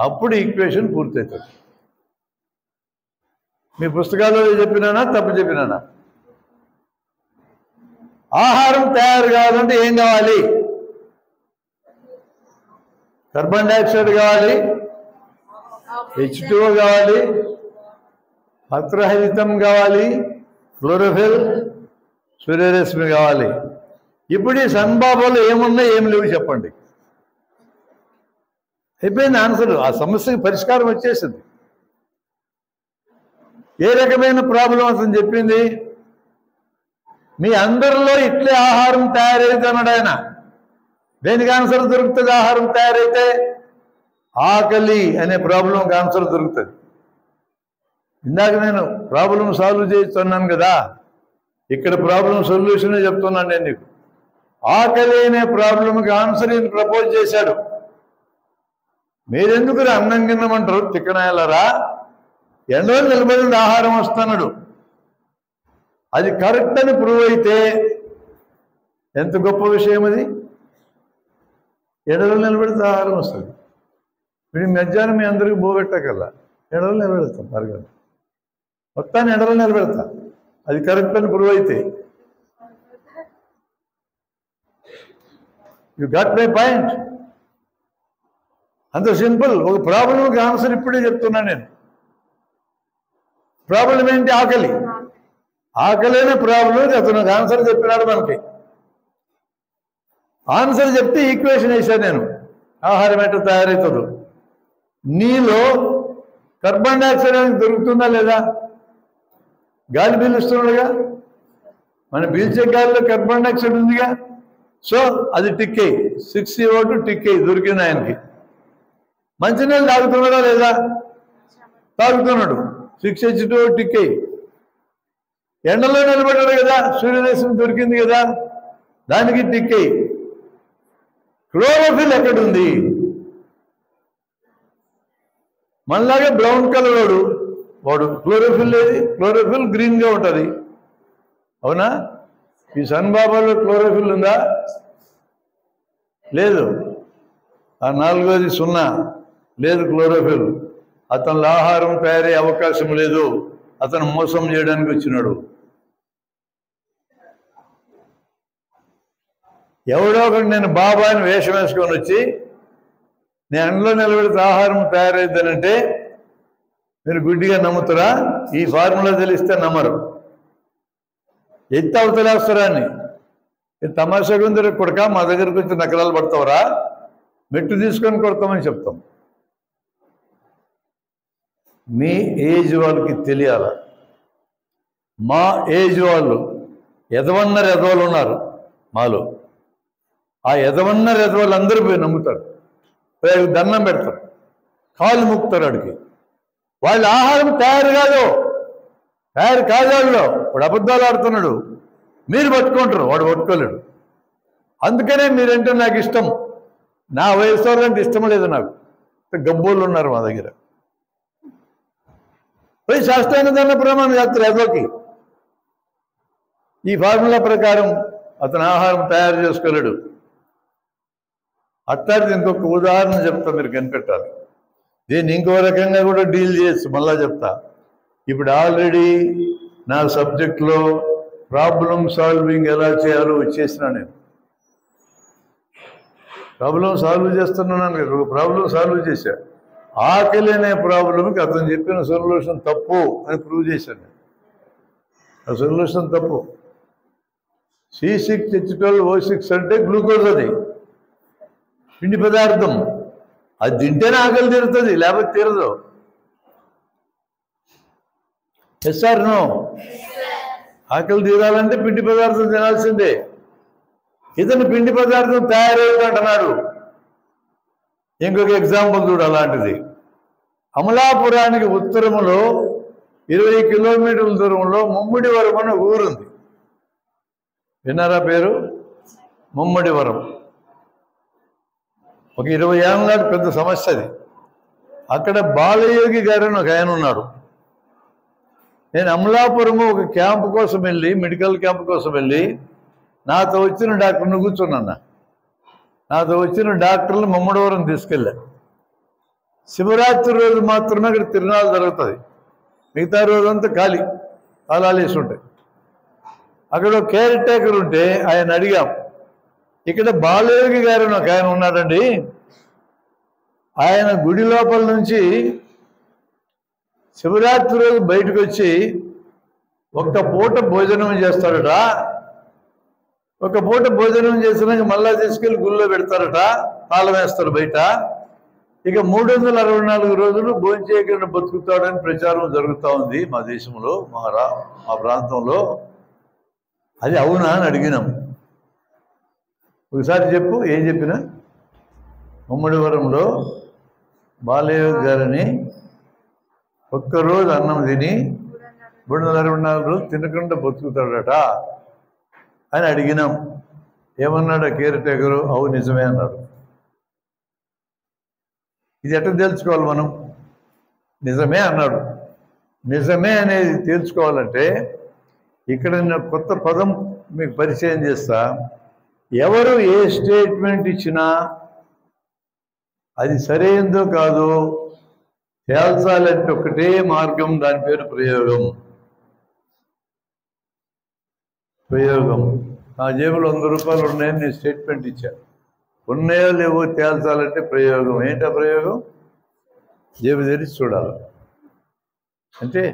అప్పుడు ఈక్వేషన్ పూర్తవుతుంది. మీ పుస్తకాల్లో చెప్పినానా తప్పు చెప్పినానా? ఆహారం తయారు కావాలంటే ఏం కావాలి? కార్బన్ డైఆక్సైడ్ కావాలి, H2O కావాలి, పత్రహరితం కావాలి, క్లోరోఫిల్, సూర్యరశ్మి కావాలి. ఇప్పుడు ఈ సన్బాబాలో ఏమున్నా ఏం లేవు చెప్పండి. అయిపోయింది ఆన్సర్. ఆ సమస్యకి పరిష్కారం వచ్చేసింది. ఏ రకమైన ప్రాబ్లం అతను చెప్పింది? మీ అందరిలో ఇట్లే ఆహారం తయారైతే అన్నాడు ఆయన. దేనికి ఆన్సర్ దొరుకుతుంది? ఆహారం తయారైతే ఆకలి అనే ప్రాబ్లంకి ఆన్సర్ దొరుకుతుంది. ఇందాక నేను ప్రాబ్లం సాల్వ్ చేస్తున్నాను కదా, ఇక్కడ ప్రాబ్లం సొల్యూషనే చెప్తున్నాను నేను నీకు. ఆకలి అనే ప్రాబ్లంకి ఆన్సర్ ఈయన ప్రపోజ్ చేశాడు. మీరెందుకు అన్నం గిన్నమంటారు తిక్కనాయలరా? ఎండలో నిలబడింది ఆహారం వస్తున్నాడు. అది కరెక్ట్ అని ప్రూవ్ అయితే ఎంత గొప్ప విషయం అది. ఎండలో నిలబడితే ఆహారం వస్తుంది. ఇప్పుడు మధ్యాహ్నం మీ అందరికీ బోబెట్టకల్లా ఎండలో నిలబెడతాం, అరగంట మొత్తాన్ని ఎండలో నిలబెడతా. అది కరెక్ట్ అని ప్రూవ్ అయితే. You got my point. అంత సింపుల్. ఒక ప్రాబ్లంకి ఆన్సర్ ఇప్పుడే చెప్తున్నా నేను. ప్రాబ్లం ఏంటి? ఆకలి. ఆకలినే ప్రాబ్లం. అతను ఆన్సర్ చెప్పినాడు మనకి. ఆన్సర్ చెప్తే ఈక్వేషన్ వేశాను నేను. ఆహారం ఎట్లా తయారవుతుందో. నీలో కార్బన్ డైఆక్సైడ్ అనేది దొరుకుతుందా లేదా? గాలి పీలుస్తున్నాడుగా, మనం పీల్చే గాలిలో కార్బన్ డైఆక్సైడ్ ఉందిగా. సో అది టిక్ అయ్యి 6CO2 టిక్ అయ్యి దొరికింది ఆయనకి. మంచినీళ్ళు తాగుతున్నాడా లేదా? తాగుతున్నాడు. 6H2O టిక్ అయ్యి. ఎండలో నిలబడ్డాడు కదా, సూర్యరశ్మి దొరికింది కదా, దానికి టిక్ అయ్యి. క్లోరోఫిల్ ఎక్కడుంది? మనలాగే బ్రౌన్ కలర్ వాడు క్లోరోఫిల్ ఏది? క్లోరోఫిల్ గ్రీన్గా ఉంటుంది. అవునా? ఈ సన్బాబాలో క్లోరోఫిల్ ఉందా? లేదు. ఆ నాలుగోది 0 లేదు క్లోరోఫిల్. అతనిలో ఆహారం తయారయ్యే అవకాశం లేదు. అతను మోసం చేయడానికి వచ్చినాడు. ఎవడో ఒకటి నేను బాబాని వేషం వేసుకొని వచ్చి నేను ఎండలో నిలబెడితే ఆహారం తయారైద్దానంటే మీరు గుడ్డిగా నమ్ముతారా? ఈ ఫార్ములా తెలిస్తే నమ్మరు. ఎత్తి అవతలేస్తారా అని. తమాషాగా ఉంది కొడక, మా దగ్గరకు వచ్చి నకరాలు పడతావరా, మెట్టు తీసుకొని కొడతామని చెప్తాం. మీ ఏజ్ వాళ్ళకి తెలియాల. మా ఏజ్ వాళ్ళు ఎదవన్నర ఎదవలు ఉన్నారు మాలో. ఆ ఎదవన్నర ఎదవలు అందరూ పోయి నమ్ముతారు, దండం పెడతారు, కాళ్ళు ముక్తారు. అడిగి వాళ్ళ ఆహారం తయారు కాదు వాళ్ళు. వాడు అబద్ధాలు ఆడుతున్నాడు, మీరు పట్టుకుంటారు, వాడు పట్టుకోలేడు. అందుకనే మీరంటే నాకు ఇష్టం. నా వయసు వాళ్ళంటే ఇష్టం లేదు నాకు. గబ్బోళ్ళు ఉన్నారు మా దగ్గర. పోయి శాస్త్రాంగ దండ ప్రమాణం చేస్తారు ఎదోకి. ఈ ఫార్ములా ప్రకారం అతను ఆహారం తయారు చేసుకోలేడు. అట్లాంటిది ఇంకొక ఉదాహరణ చెప్తా, మీరు కనిపెట్టాలి. దీన్ని ఇంకో రకంగా కూడా డీల్ చేయొచ్చు, మళ్ళా చెప్తా. ఇప్పుడు ఆల్రెడీ నా సబ్జెక్ట్లో ప్రాబ్లం సాల్వింగ్ ఎలా చేయాలో వచ్చేసినా నేను. ప్రాబ్లం సాల్వ్ చేస్తున్నాను కదా, ఒక ప్రాబ్లం సాల్వ్ చేశా. ఆకలి అనే ప్రాబ్లంకి అతను చెప్పిన సొల్యూషన్ తప్పు అని ప్రూవ్ చేశాను. ఆ సొల్యూషన్ తప్పు. C6H12O6 అంటే గ్లూకోజ్, అది పిండి పదార్థం. అది తింటేనే ఆకలి తీరుతుంది, లేకపోతే తీరదు. Yes or no? ఆకలి తీరాలంటే పిండి పదార్థం తినాల్సిందే. ఇతను పిండి పదార్థం తయారవుతుంటున్నాడు. ఇంకొక ఎగ్జాంపుల్ చూడు అలాంటిది. అమలాపురానికి ఉత్తరములో 20 కిలోమీటర్ల దూరంలో ముమ్మిడివరం అనే ఊరుంది. విన్నారా పేరు? ముమ్మడివరం. ఒక 20 ఏళ్ళ నాటి పెద్ద సమస్య అది. అక్కడ బాలయోగి గారు అని ఒక ఆయన ఉన్నాడు. నేను అమలాపురము ఒక క్యాంపు కోసం వెళ్ళి, మెడికల్ క్యాంప్ కోసం వెళ్ళి, నాతో వచ్చిన డాక్టర్ని కూర్చున్నా. నాతో వచ్చిన డాక్టర్లు ముమ్మడివరం తీసుకెళ్ళా. శివరాత్రి రోజు మాత్రమే అక్కడ తిరునాళ్ళు జరుగుతుంది, మిగతా రోజంతా ఖాళీ, తాళాలు వేసి ఉంటాయి. అక్కడ కేర్ టేకర్ ఉంటే ఆయన అడిగాం, ఇక్కడ బాలయోగి గారు ఒక ఆయన ఉన్నాడండి, ఆయన గుడి లోపల నుంచి శివరాత్రి రోజు బయటకు వచ్చి ఒక్క పూట భోజనం చేస్తాడట, ఒక పూట భోజనం చేసినాక మళ్ళా తీసుకెళ్ళి గుళ్ళో పెడతారట, తాళం వేస్తారు బయట. ఇక 364 రోజులు భోజనం చేయకుండా బతుకుతాడని ప్రచారం జరుగుతూ ఉంది మా దేశంలో, మా ప్రాంతంలో. అది అవునా అని అడిగినాం. ఒకసారి చెప్పు, ఏం చెప్పినా. ముమ్మడివరంలో బాలయోగి గారిని ఒక్కరోజు అన్నం తిని 364 రోజులు తినకుండా బతుకుతాడట అని అడిగినాం. ఏమన్నాడు ఆ కేర్ టేకరు? అవు నిజమే అన్నాడు. ఇది ఎట్లా తెలుసుకోవాలి మనం? నిజమే అన్నాడు. నిజమే అనేది తెలుసుకోవాలంటే ఇక్కడ నేను కొత్త పదం మీకు పరిచయం చేస్తా. ఎవరు ఏ స్టేట్మెంట్ ఇచ్చినా అది సరైందో కాదో తేల్చాలంటే ఒకటే మార్గం, దాని పేరు ప్రయోగం. ప్రయోగం. నా జేబులో 100 రూపాయలు ఉన్నాయని నేను స్టేట్మెంట్ ఇచ్చాను, ఉన్నాయో లేవో తేల్చాలంటే ప్రయోగం. ఏంటా ప్రయోగం? జేబు తెరిచి చూడాలి. అంటే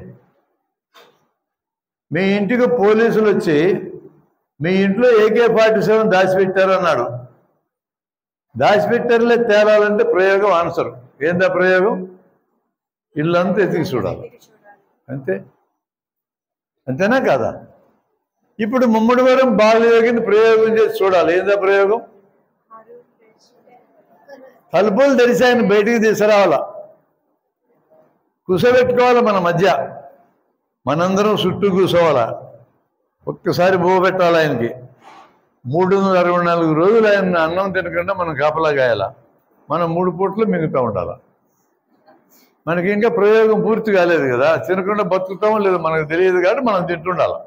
మీ ఇంటికి పోలీసులు వచ్చి మీ ఇంట్లో AK-47 దాచిపెట్టారన్నాడు, దాచిపెట్టారులే తేలాలంటే ప్రయోగం ఆన్సర్. ఏందా ప్రయోగం? ఇల్లంతా ఎతికి చూడాలి. అంతే, అంతేనా కాదా? ఇప్పుడు ముమ్మడివరం బాలయోగిని ప్రయోగం చేసి చూడాలి. ఏందా ప్రయోగం? తలుపులు తెరిచి ఆయన బయటికి తీసుకురావాలా, కూసోబెట్టుకోవాలి మన మధ్య, మనందరం చుట్టూ కూర్చోవాలా, ఒక్కసారి పెట్టాలి ఆయనకి. 364 రోజులు ఆయన అన్నం తినకుండా మనం కాపలా గాయాల, మనం 3 పూట్లు మిగుతూ ఉండాలి. మనకి ఇంకా ప్రయోగం పూర్తి కాలేదు కదా, తినకుండా బతుకుతామో లేదో మనకు తెలియదు కాబట్టి మనం తింటుండాలి.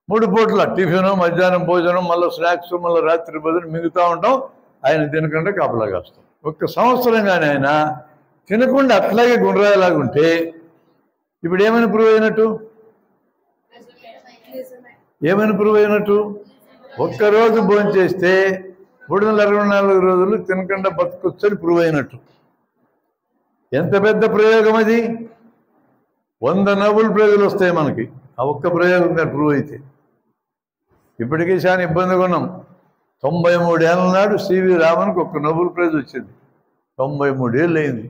3 పూట్ల టిఫిను, మధ్యాహ్నం భోజనం, మళ్ళీ స్నాక్స్, మళ్ళీ రాత్రి భోజనం మిగుతూ ఉంటాం, ఆయన తినకుండా కాపలా కాస్తాం. 1 సంవత్సరం కానీ ఆయన తినకుండా అట్లాగే గుండ్రాయలాగా ఉంటే ఇప్పుడు ఏమైనా ప్రూవ్ అయినట్టు? ఏమైనా ప్రూవ్ అయినట్టు? ఒక్కరోజు భోజనం చేస్తే 364 రోజులు తినకుండా బతుకొచ్చని ప్రూవ్ అయినట్టు. ఎంత పెద్ద ప్రయోగం అది! 100 నోబెల్ ప్రైజులు వస్తాయి మనకి ఆ ఒక్క ప్రయోగం కానీ ప్రూవ్ అయితే. ఇప్పటికీ చాలా ఇబ్బందిగా ఉన్నాం. 93 ఏళ్ళ నాడు సివి రామన్కి 1 నోబెల్ ప్రైజ్ వచ్చింది. 93 ఏళ్ళు అయింది.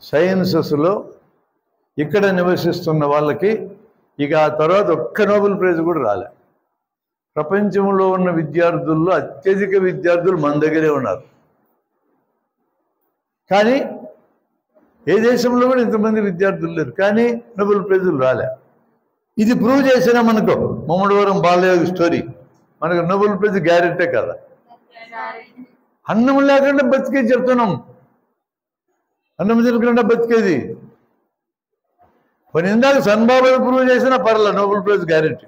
సైన్సెస్లో ఇక్కడ నివసిస్తున్న వాళ్ళకి ఇక ఆ తర్వాత 1 నోబెల్ ప్రైజ్ కూడా రాలే. ప్రపంచంలో ఉన్న విద్యార్థుల్లో అత్యధిక విద్యార్థులు మన దగ్గరే ఉన్నారు. కానీ ఏ దేశంలో కూడా ఇంతమంది విద్యార్థులు లేరు, కానీ నోబెల్ ప్రైజులు రాలే. ఇది ప్రూవ్ చేసినా మనకు ముమ్మడివరం బాలయోగి స్టోరీ మనకు నోబెల్ ప్రైజ్ గ్యారెంటీ కదా. అన్నం లేకుండా బతికేది చెప్తున్నాం, అన్నం తినకుండా బతికేది. కొన్ని ఇందాక సన్బాబు ప్రూవ్ చేసినా పర్లే, నోబెల్ ప్రైజ్ గ్యారెంటీ.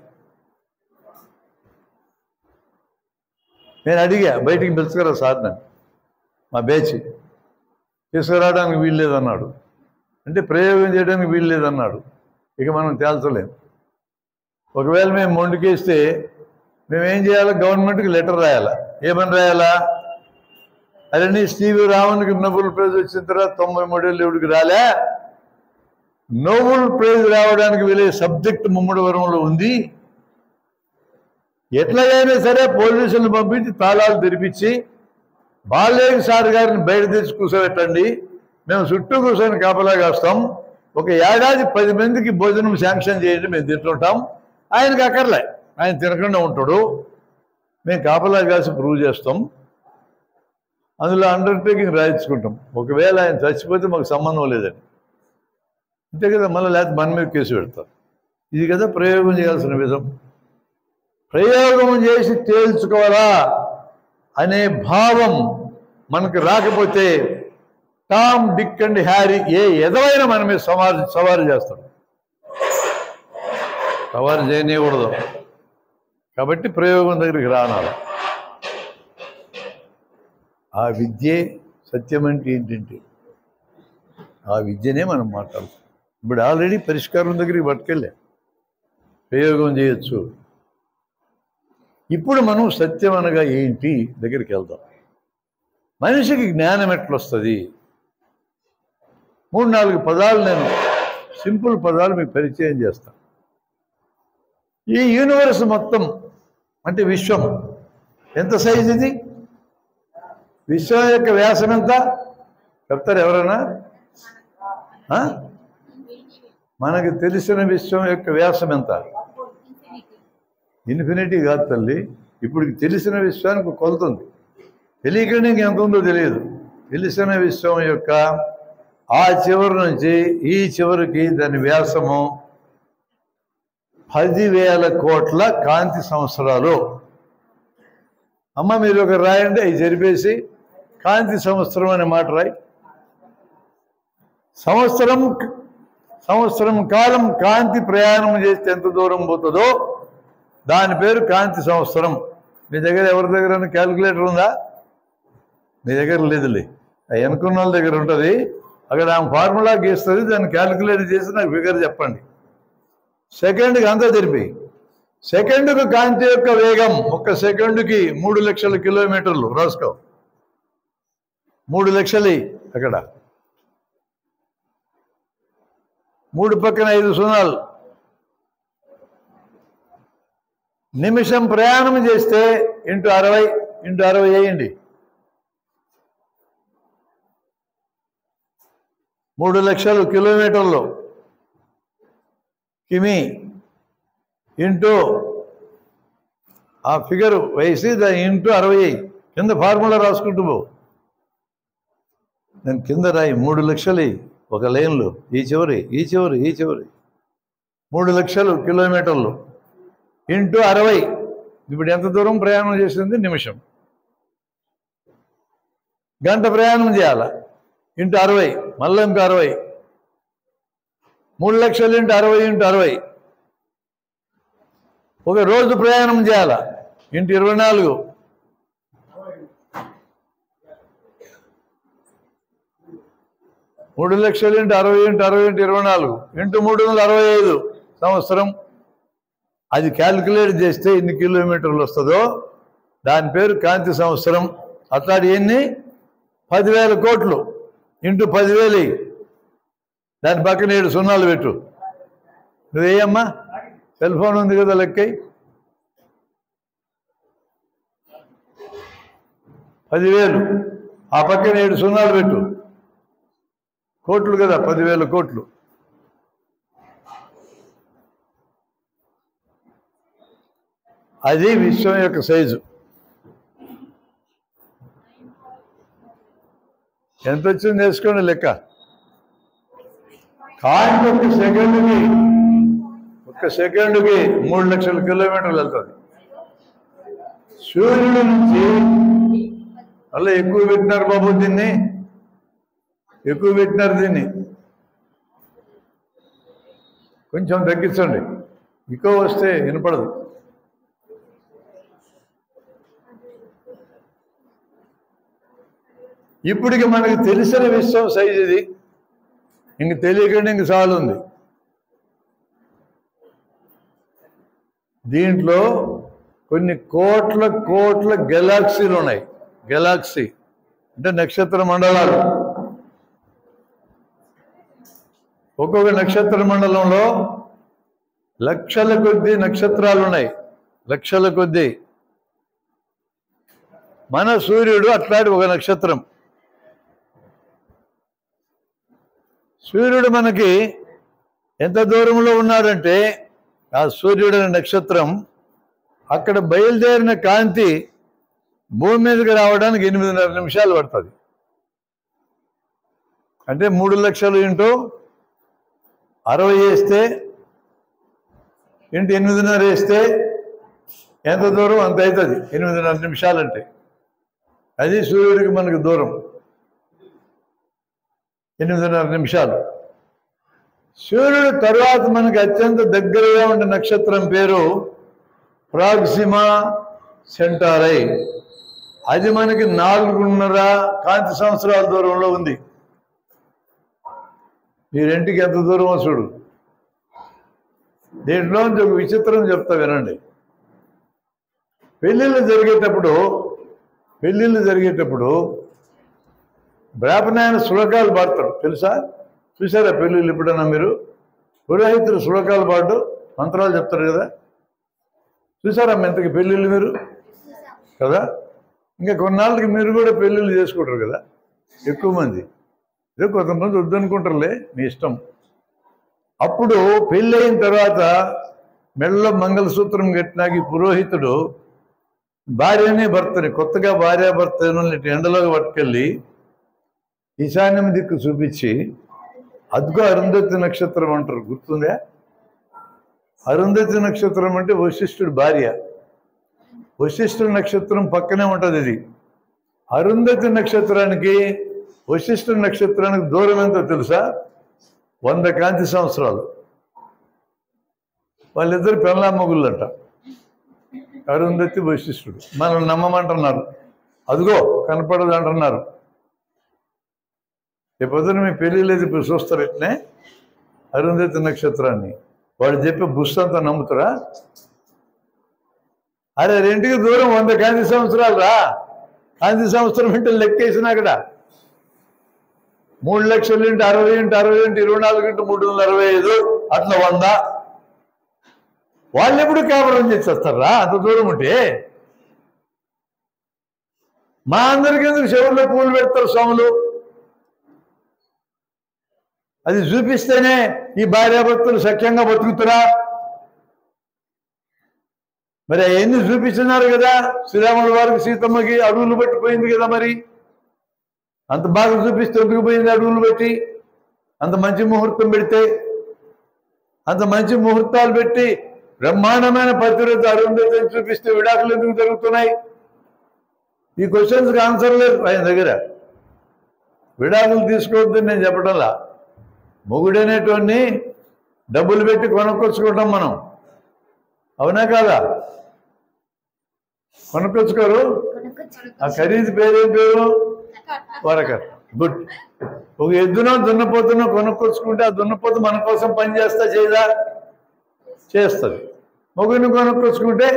నేను అడిగా, బయటికి పిలుచుకురా సార్ నన్ను, మా బ్యాచ్ తీసుకురావడానికి వీలు లేదన్నాడు. అంటే ప్రయోగం చేయడానికి వీలు లేదన్నాడు. ఇక మనం తేల్చలేం. ఒకవేళ మేము మొండికేస్తే మేమేం చేయాలి? గవర్నమెంట్కి లెటర్ రాయాలా. ఏమని రాయాలా? అదే సివి రామన్కి నోబెల్ ప్రైజ్ వచ్చిన తర్వాత 93 ఏళ్ళు ఎవడికి రాలే, నోబెల్ ప్రైజ్ రావడానికి వెళ్ళే సబ్జెక్ట్ ముమ్మడివరంలో ఉంది. ఎట్లాగైనా సరే పోలీసులను పంపించి తాళాలు తెరిపించి బాలయోగి సార్ గారిని బయట తెచ్చి కూర్చోబెట్టండి, మేము చుట్టూ కూర్చొని కాపలా కాస్తాం, 1 ఏడాది 10 మందికి భోజనం శాంక్షన్ చేయండి, మేము తింటుంటాం. ఆయనకి అక్కర్లే, ఆయన తినకుండా ఉంటాడు, మేము కాపలా కాసి ప్రూవ్ చేస్తాం, అందులో అండర్టేకింగ్ రాయించుకుంటాం. ఒకవేళ ఆయన చచ్చిపోతే మాకు సంబంధం లేదని, అంతే కదా. మళ్ళీ లేకపోతే మన మీద కేసు పెడతారు. ఇది కదా ప్రయోగం చేయాల్సిన విధం. ప్రయోగం చేసి తేల్చుకోవాలా అనే భావం మనకు రాకపోతే టామ్, డిక్ అండ్ హ్యారీ ఏ ఎదవైనా మన మీద సవారు చేస్తాడు. సవారు చేయకూడదు. కాబట్టి ప్రయోగం దగ్గరికి రానాలి. ఆ విద్యే సత్యం అంటే ఏంటంటే ఆ విద్యనే మనం మాట్లాడుతాం. ఇప్పుడు ఆల్రెడీ పరిష్కారం దగ్గరికి పట్టుకెళ్ళా, ప్రయోగం చేయొచ్చు. ఇప్పుడు మనం సత్యం అనగా ఏంటి దగ్గరికి వెళ్దాం. మనిషికి జ్ఞానం ఎట్లొస్తుంది? 3-4 పదాలు, నేను సింపుల్ పదాలు మీకు పరిచయం చేస్తాను. ఈ యూనివర్స్ మొత్తం అంటే విశ్వం ఎంత సైజు? ఇది విశ్వం యొక్క వ్యాసం ఎంత చెప్తారు ఎవరైనా? మనకు తెలిసిన విశ్వం యొక్క వ్యాసం ఎంత? ఇన్ఫినిటీ కాదు తల్లి. ఇప్పుడు తెలిసిన విశ్వానికి కొలత ఉంది, తెలియకుండా ఎంత ఉందో తెలియదు. తెలిసిన విశ్వం యొక్క ఆ చివరి నుంచి ఈ చివరికి దాని వ్యాసము 10,000 కోట్ల కాంతి సంవత్సరాలు. అమ్మ మీరు ఒక రాయండి, అవి జరిపేసి కాంతి సంవత్సరం అనే మాట రాయి. సంవత్సరం కాలం కాంతి ప్రయాణం చేస్తే ఎంత దూరం పోతుందో దాని పేరు కాంతి సంవత్సరం. మీ దగ్గర ఎవరి దగ్గర క్యాల్కులేటర్ ఉందా? మీ దగ్గర లేదులే, అది అనుకున్న వాళ్ళ దగ్గర ఉంటుంది. అక్కడ ఆమె ఫార్ములా గీస్తుంది, దాన్ని క్యాల్కులేట్ చేసి నాకు ఫిగర్ చెప్పండి. సెకండ్కి అంతా తెలిపి, సెకండ్కు కాంతి యొక్క వేగం 1 సెకండుకి 3 లక్షల కిలోమీటర్లు. రాసుకో, 3 లక్షలు. అక్కడ 3 పక్కన 5 సున్నాలు. నిమిషం ప్రయాణం చేస్తే ఇంటూ 60 వేయండి. 3 లక్షల కిలోమీటర్లు కిమి ఇంటూ ఆ ఫిగర్ వేసి దాని ఇంటూ 60 కింద ఫార్ములా రాసుకుంటూ పో. దాని కింద రాయి 3 లక్షలు ఒక లైన్లో, ఈ చివరి 3 లక్షలు కిలోమీటర్లు ఇంటూ 60. ఇప్పుడు ఎంత దూరం ప్రయాణం చేసింది? నిమిషం. గంట ప్రయాణం చేయాలా ఇంటూ 60, మళ్ళీ ఇంకో 60. 3 లక్షలు ఇంటూ 60. ఒక రోజు ప్రయాణం చేయాలా ఇంటూ 24. 3 లక్షలు ఇంటూ 60 ఇంటూ 24 ఇంటూ 365 సంవత్సరం. అది క్యాల్కులేట్ చేస్తే ఎన్ని కిలోమీటర్లు వస్తుందో దాని పేరు కాంతి సంవత్సరం. అట్లాంటి ఎన్ని? 10,000 కోట్లు ఇంటూ 10,000. దాని పక్కన 7 సున్నాలు పెట్టు. నువ్వేయమ్మా, సెల్ ఫోన్ ఉంది కదా, లెక్కై. 10,000 ఆ పక్కన 7 సున్నాలు పెట్టు. కోట్లు కదా, 10,000 కోట్లు. అది విశ్వం యొక్క సైజు. ఎంత వచ్చింది వేసుకోండి లెక్క. కాంతి 1 సెకండుకి 3 లక్షల కిలోమీటర్లు వెళ్తుంది. సూర్యుడి నుంచి అలా ఎక్కువ పెట్టినారు బాబు, దీన్ని ఎక్కువ పెట్టినారు. దీన్ని కొంచెం తగ్గించండి, ఎక్కువ వస్తే వినపడదు. ఇప్పటికి మనకి తెలిసిన విశ్వం సైజు ఇది. ఇంక తెలియకుండా ఇంక చాలు ఉంది. దీంట్లో కొన్ని కోట్ల గెలాక్సీలు ఉన్నాయి. గెలాక్సీ అంటే నక్షత్ర మండలాలు. ఒక్కొక్క నక్షత్ర మండలంలో లక్షల కొద్దీ నక్షత్రాలు ఉన్నాయి, లక్షల కొద్దీ. మన సూర్యుడు అట్లాంటి ఒక నక్షత్రం. సూర్యుడు మనకి ఎంత దూరంలో ఉన్నాడంటే ఆ సూర్యుడు అనే నక్షత్రం అక్కడ బయలుదేరిన కాంతి భూమి మీదకి రావడానికి 8.5 నిమిషాలు పడుతుంది. అంటే 3 లక్షలు ఇంటూ 60 వేస్తే ఇంటూ 8.5 వేస్తే ఎంత దూరం అంత అవుతుంది. 8.5 నిమిషాలు అంటే అది సూర్యుడికి మనకు దూరం. 8.5 నిమిషాలు. సూర్యుడు తరువాత మనకు అత్యంత దగ్గరగా ఉన్న నక్షత్రం పేరు ప్రాక్సిమా సెంటారై. అది మనకి 4.5 కాంతి సంవత్సరాల దూరంలో ఉంది. మీరింటికి ఎంత దూరమో చూడు. దీంట్లో ఒక విచిత్రం చెప్తా వినండి. పెళ్ళిళ్ళు జరిగేటప్పుడు బ్రాహ్మణాయన శ్లోకాలు పాడతారు, తెలుసా? చూసారా పెళ్ళిళ్ళు ఎప్పుడన్నా మీరు? పురోహితులు శ్లోకాలు పాడు మంత్రాలు చెప్తారు కదా, చూసారా ఇంతకి పెళ్ళిళ్ళు మీరు కదా? ఇంకా కొన్నాళ్ళకి మీరు కూడా పెళ్ళిళ్ళు చేసుకుంటారు కదా ఎక్కువ మంది. ఏదో కొంతమంది వద్దనుకుంటారులే, మీ ఇష్టం. అప్పుడు పెళ్ళి అయిన తర్వాత మెడలో మంగళసూత్రం కట్టినాక ఈ పురోహితుడు భార్యనే భర్తని, కొత్తగా భార్యాభర్తను ఎండలోకి పట్టుకెళ్ళి ఈశాన్యం దిక్కు చూపించి, అదిగో అరుంధతి నక్షత్రం అంటారు, గుర్తుందా? అరుంధతి నక్షత్రం అంటే వశిష్ఠుడి భార్య. వశిష్ఠుడి నక్షత్రం పక్కనే ఉంటుంది. ఇది అరుంధతి నక్షత్రానికి వశిష్ఠుడి నక్షత్రానికి దూరం ఎంతో తెలుసా? 100 కాంతి సంవత్సరాలు. వాళ్ళిద్దరు పెళ్ళామగుళ్ళంట, అరుంధతి వశిష్ఠుడు. మనం నమ్మమంటున్నారు, అదిగో కనపడదు అంటున్నారు. రేపొద్దున మీ పెళ్ళిలేదు ఇప్పుడు చూస్తారు ఇట్నే అరుంధతి నక్షత్రాన్ని. వాడు చెప్పే బుస్తంతా నమ్ముతారా? అరే రెంటికి దూరం 100 కాంతి సంవత్సరాలు రా. కాంతి సంవత్సరం అంటే లెక్కేసినా అక్కడ 3 లక్షలు × 60 × 60 × 24 × 365 అట్లా 100. వాళ్ళు ఎప్పుడు కేవలం చేసేస్తారా అంత దూరం ఉంటే? మా అందరికీ ఎందుకు చెవుల్లో పూలు పెడతారు స్వాములు? అది చూపిస్తేనే ఈ భార్యాభర్తలు సఖ్యంగా బతుకుతురా? మరి అవన్నీ చూపిస్తున్నారు కదా. శ్రీరాముల వారికి సీతమ్మకి అడవులు పట్టిపోయింది కదా, మరి అంత బాగా చూపిస్తే ఎందుకు పోయింది అడవులు బట్టి? అంత మంచి ముహూర్తం పెడితే, అంత మంచి ముహూర్తాలు పెట్టి బ్రహ్మాండమైన పతివ్రత అరుంధతిని చూపిస్తే విడాకులు ఎందుకు జరుగుతున్నాయి? ఈ క్వశ్చన్స్కి ఆన్సర్ లేదు ఆయన దగ్గర. విడాకులు తీసుకోవద్దని నేను చెప్పడంలా. మొగుడనేటువంటి డబ్బులు పెట్టి కొనుక్కొచ్చుకుంటాం మనం, అవునా కాదా? కొనుక్కొచ్చుకోరు. ఆ ఖరీదు పేరేం పేరు? వరకర్. గుడ్. ఒక ఎద్దునో దున్నపోతునో కొనుక్కొచ్చుకుంటే ఆ దున్నపోతు మన కోసం పని చేస్తా చేయదా? చేస్తుంది. మొగుడిని కొనుక్కొచ్చుకుంటే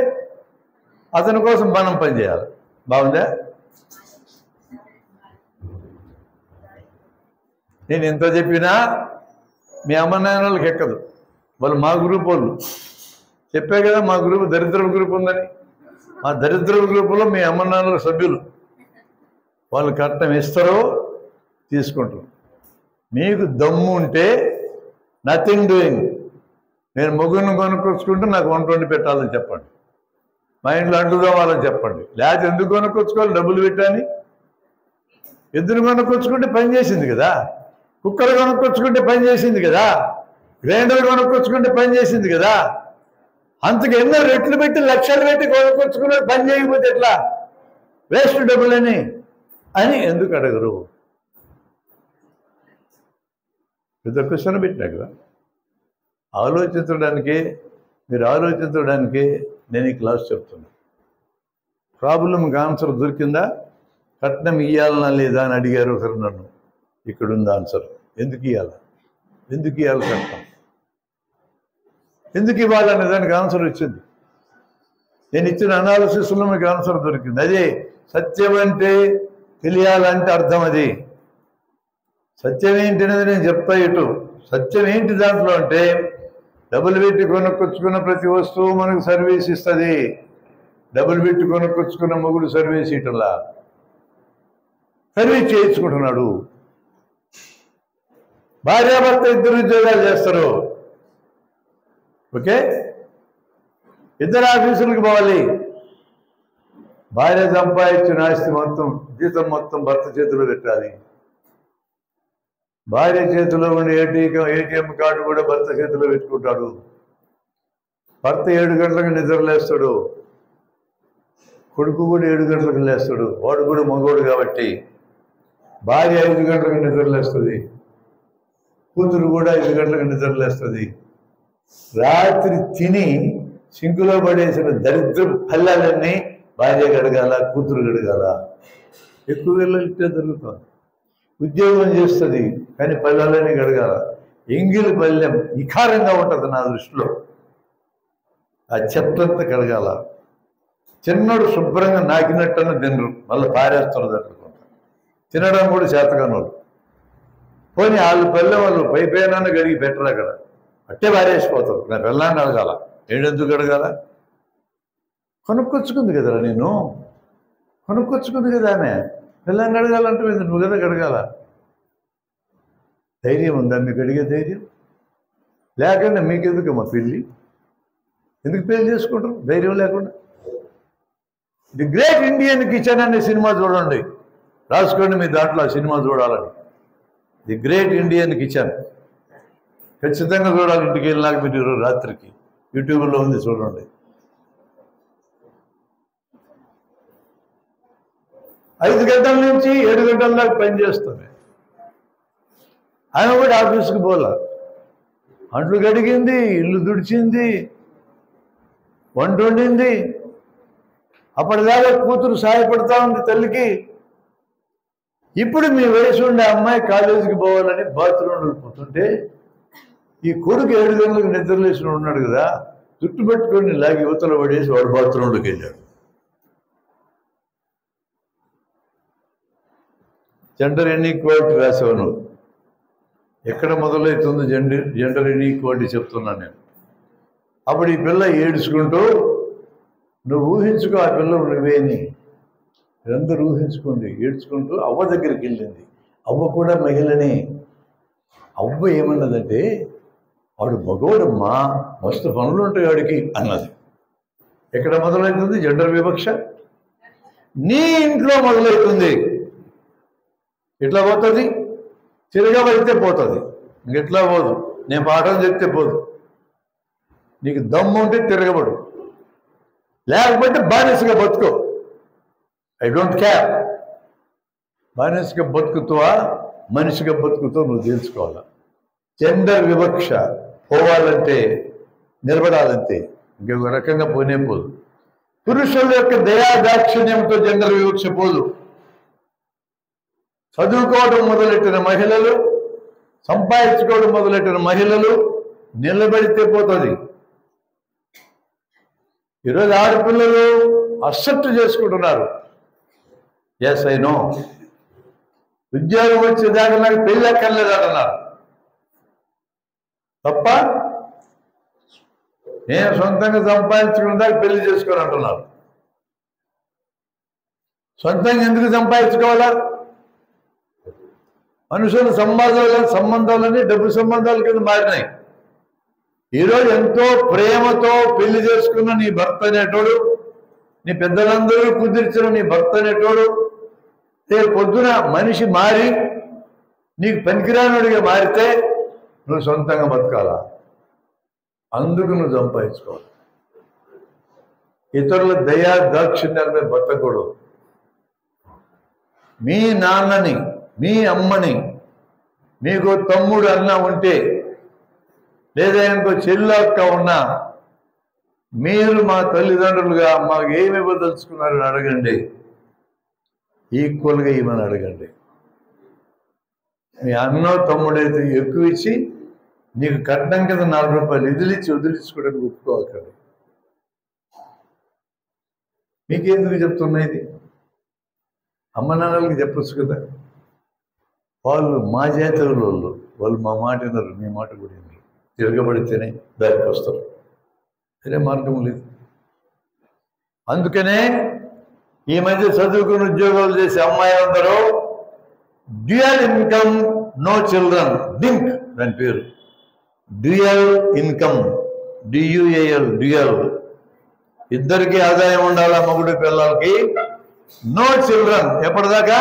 అతని కోసం మనం పని చేయాలి. బాగుందా? నేను ఎంత చెప్పినా మీ అమ్మ నాన్నలకు ఎక్కదు. వాళ్ళు మా గ్రూప్ వాళ్ళు. చెప్పే కదా మా గ్రూప్ దరిద్ర గ్రూప్ ఉందని. మా దరిద్ర గ్రూపులో మీ అమ్మ నాన్నల సభ్యులు. వాళ్ళు కట్నం ఇస్తారో తీసుకుంటారు. మీకు దమ్ము ఉంటే నథింగ్ డూయింగ్. నేను మొగ్గును కొనుక్కొచ్చుకుంటే నాకు 120 పెట్టాలని చెప్పండి. మా ఇంట్లో అంటుదామని చెప్పండి. లేకపోతే ఎందుకు కొనుక్కొచ్చుకోవాలి? డబ్బులు పెట్టాని. ఎద్దును కొనుక్కొచ్చుకుంటే పని చేసింది కదా. కుక్కర్ కొనుక్కొచ్చుకుంటే పని చేసింది కదా. గ్రైండర్ కొనుక్కొచ్చుకుంటే పని చేసింది కదా. అంతకు ఎన్నో రెట్లు పెట్టి లక్షలు పెట్టి కొనుక్కొచ్చుకునే పని చేయకపోతే ఎట్లా? వేస్ట్ డబ్బులని అని ఎందుకు అడగరు? పెద్ద క్వశ్చన్ పెట్టినా కదా. మీరు ఆలోచించడానికి నేను ఈ క్లాస్ చెప్తున్నా. ప్రాబ్లంకి ఆన్సర్ దొరికిందా? కట్నం ఇవ్వాలనా లేదా అని అడిగారు ఒకరు నన్ను. ఇక్కడుంది ఆన్సర్. ఎందుకు ఇవ్వాలి కట్నం? ఎందుకు ఇవ్వాలనే దానికి ఆన్సర్ వచ్చింది. నేను ఇచ్చిన అనాలిసిస్లో మీకు ఆన్సర్ దొరికింది. అదే సత్యం అంటే తెలియాలంటే అర్థం. అది సత్యం ఏంటి అనేది నేను చెప్తా. ఇటు సత్యం ఏంటి దాంట్లో అంటే, డబ్బులు పెట్టి కొనుక్కొచ్చుకున్న ప్రతి వస్తువు మనకు సర్వీస్ ఇస్తుంది. డబ్బులు పెట్టి కొనుక్కొచ్చుకున్న మొగుడు సర్వీస్ ఇటలా సర్వీస్ చేయించుకుంటున్నాడు. భార్యాభర్త 2 ఉద్యోగాలు చేస్తారు. ఓకే, 2 ఆఫీసులకు పోవాలి. భార్య సంపాదించిన ఆస్తి మొత్తం, జీతం మొత్తం భర్త చేతిలో పెట్టాలి. భార్య చేతిలో ఉండే ఏటీఎం కార్డు కూడా భర్త చేతిలో పెట్టుకుంటాడు. భర్త 7 గంటలకు నిద్రలేస్తాడు. కొడుకు కూడా 7 గంటలకు లేస్తాడు. వాడు కూడా మగోడు కాబట్టి. భార్య 5 గంటలకు నిద్రలేస్తుంది. కూతురు కూడా 5 గంటలకు నిద్రలేస్తుంది. రాత్రి తిని సింకులో పడేసిన దరిద్ర పల్లెలన్నీ భార్య గడగాల, కూతురు గడగాల. ఎక్కువ వెళ్ళితే జరుగుతుంది. ఉద్యోగం చేస్తుంది కానీ పల్లెలని గడగాల. ఎంగిలి పల్లెం వికారంగా ఉంటుంది నా దృష్టిలో. ఆ చెత్తంతా కడగాల. చిన్నోడు శుభ్రంగా నాకినట్టని తినరు, మళ్ళీ పారేస్తారు తట్టుకుంటా. తినడం కూడా చేతగాని వాళ్ళు. పోనీ వాళ్ళు పల్లె వాళ్ళు పైన గడిగి పెట్టరు అక్కడ, అట్టే పారేసిపోతారు. నా పిల్లాన్ని అడగాల, ఏడెందుకు అడగాల? కొనుక్కొచ్చుకుంది కదరా, నేను కొనుక్కొచ్చుకుంది కదా ఆమె. పిల్లాన్ని అడగాలంటే నువ్వు కదా అడగాల. ధైర్యం ఉందా మీకు అడిగే ధైర్యం? లేకుండా మీకెందుకు మా పెళ్ళి? ఎందుకు పెళ్లి చేసుకుంటారు ధైర్యం లేకుండా? ది గ్రేట్ ఇండియన్ కిచెన్ అనే సినిమా చూడండి, రాసుకోండి మీ దాంట్లో ఆ సినిమా చూడాలని. ది గ్రేట్ ఇండియన్ కిచెన్ ఖచ్చితంగా చూడాలి. ఇంటికి వెళ్ళినాక మీరు రాత్రికి యూట్యూబ్లో ఉంది, చూడండి. 5 గంటల నుంచి 7 గంటల దాకా పనిచేస్తుంది. ఆమె కూడా ఆఫీస్కి పోలా, అంట్లు కడిగింది, ఇల్లు తుడిచింది, వంట వండింది. అప్పటిదాకా కూతురు సహాయపడతా ఉంది తల్లికి. ఇప్పుడు మీ వయసు ఉండే అమ్మాయి కాలేజీకి పోవాలని బాత్రూంలో పోతుంటే ఈ కొడుకు 7 గంటలకు నిద్రలేసి ఉన్నాడు కదా, జుట్టు పెట్టుకొని లాగి యువతలో పడేసి వాడు బాత్రూంలోకి వెళ్ళాడు. జెండర్ ఇన్ఈక్వాలిటీ రాసావు నువ్వు. ఎక్కడ మొదలవుతుంది జెండర్ ఇన్ఈక్వాలిటీ చెప్తున్నా నేను. అప్పుడు ఈ పిల్ల ఏడ్చుకుంటూ, నువ్వు ఊహించుకో ఆ పిల్ల నువ్వేని, అందరూ ఊహించుకోండి, ఏడ్చుకుంటూ అవ్వ దగ్గరికి వెళ్ళింది. అవ్వ కూడా మహిళనే. అవ్వ ఏమన్నదంటే, వాడు మగవాడమ్మా, మస్తు పనులు ఉంటాయి వాడికి అన్నది. ఎక్కడ మొదలవుతుంది జెండర్ వివక్ష? నీ ఇంట్లో మొదలవుతుంది. ఎట్లా పోతుంది? తిరగబడితే పోతుంది, ఇంకెట్లా పోదు. నేను పాఠం చెప్తే పోదు. నీకు దమ్ము ఉంటే తిరగబడు, లేకపోతే బానిసగా బతుకో. I don't care. బానిసగా బతుకుతావా మనిషిగా బతుకుతావు నువ్వు తెలుసుకోవాలా. జెండర్ వివక్ష పోవాలంటే, నిలబడాలంటే ఇంకొక రకంగా పోనే పోదు. పురుషుల యొక్క దయాదాక్షిణ్యంతో జెండర్ వివక్ష పోదు. చదువుకోవడం మొదలెట్టిన మహిళలు, సంపాదించుకోవడం మొదలెట్టిన మహిళలు నిలబడితే పోతుంది. ఈరోజు ఆడపిల్లలు అసెప్ట్ చేసుకుంటున్నారు. Yes I know. ఉద్యోగం వచ్చేదాకా నాకు పెళ్ళి అక్కర్లేదు అంటున్నారు తప్ప, నేను సొంతంగా సంపాదించుకున్న దాకా పెళ్లి చేసుకొని అంటున్నారు. సొంతంగా ఎందుకు సంపాదించుకోవాలా? మనుషుల సంబంధాలన్నీ డబ్బు సంబంధాల కింద మారినాయి. ఈరోజు ఎంతో ప్రేమతో పెళ్లి చేసుకున్న నీ భర్త అనేటోడు, నీ పెద్దలందరూ కుదిర్చిన నీ భర్త అనేటోడు రేపు పొద్దున మనిషి మారి నీకు పనికిరానుడిగా మారితే నువ్వు సొంతంగా బతకాలా? అందుకు నువ్వు సంపాదించుకోవాలి. ఇతరుల దయా దాక్షిణ్యాలపై బతకూడదు. మీ నాన్నని, మీ అమ్మని, మీకు తమ్ముడు అన్న ఉంటే, లేదా ఇంకో చెల్లి అక్క ఉన్నా, మీరు మా తల్లిదండ్రులుగా మాకు ఏమి ఇవ్వదలుచుకున్నారని అడగండి. ఈక్వల్గా ఇవ్వమని అడగండి. మీ అన్నో తమ్ముడైతే ఎక్కువ ఇచ్చి నీకు కట్నం కింద 4 రూపాయలు ఇదిలిచ్చి వదిలించుకోవడానికి ఒప్పుకోకండి. మీకెందుకు చెప్తున్నా ఇది? అమ్మ నాన్నలకి చెప్పచ్చు కదా. వాళ్ళు మా జాతర వాళ్ళు మా మాట వినరు, మీ మాట కూడా వినరు. తిరగబడితేనే దారికి వస్తారు, వేరే మార్గం లేదు. అందుకనే ఈ మధ్య చదువుకుని ఉద్యోగాలు చేసే అమ్మాయిలందరూ dual income no children, DINK దాని పేరు. Dual income, D U A L, dual. ఇద్దరికి ఆదాయం ఉండాలా మగుడు పిల్లలకి. No children. ఎప్పటిదాకా?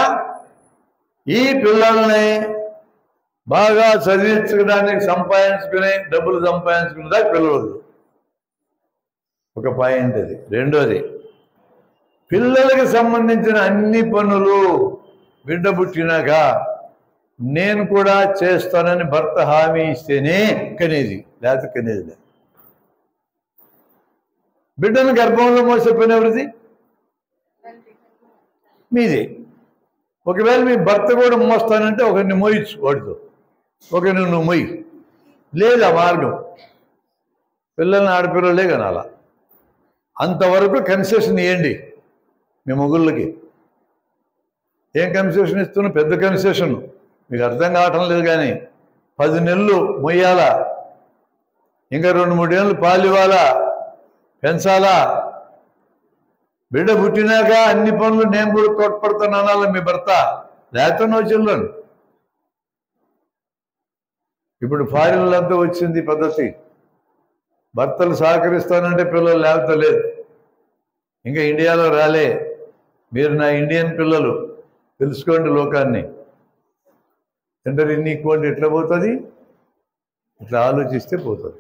ఈ పిల్లల్ని బాగా చదివించడానికి సంపాదించుకునే డబ్బులు సంపాదించుకునే దాకా పిల్లలు. ఒక పాయింట్ అది. రెండోది, పిల్లలకి సంబంధించిన అన్ని పనులు బిడ్డ పుట్టినాక నేను కూడా చేస్తానని భర్త హామీ ఇస్తేనే కనేది, లేకపోతే కనేది లేదు. బిడ్డను గర్భంలో మోసే పని ఎవరిది? మీదే. ఒకవేళ మీ భర్త కూడా మోస్తానంటే ఒకరిని మోయచ్చు వాడితో, ఒకరిని నువ్వు మొయ్యి. లేదు ఆ మార్గం, పిల్లల్ని ఆడపిల్లలే కనాల. అంతవరకు కన్సెషన్ ఇవ్వండి మీ మొగుళ్ళకి. ఏం కన్సెషన్ ఇస్తున్నా? పెద్ద కన్సెషన్, మీకు అర్థం కావటం లేదు. కానీ 10 నెలలు మొయ్యాలా, ఇంకా 2-3 ఏళ్ళు పాలు ఇవ్వాలా, పెంచాలా. బిడ్డ పుట్టినాక అన్ని పనులు నేను కూడా తోడ్పడతాను అనాలి మీ భర్త, లేకపోతే నో చిల్డ్రన్. ఇప్పుడు ఫారిన్లంతా వచ్చింది పద్ధతి, భర్తలు సహకరిస్తానంటే పిల్లలు లేకపోతే లేదు. ఇంకా ఇండియాలో రాలే. మీరు నా ఇండియన్ పిల్లలు, తెలుసుకోండి లోకాన్ని. జెండర్ ఇన్ఈక్వాలిటీ ఎట్లా పోతుంది? ఇట్లా ఆలోచిస్తే పోతుంది,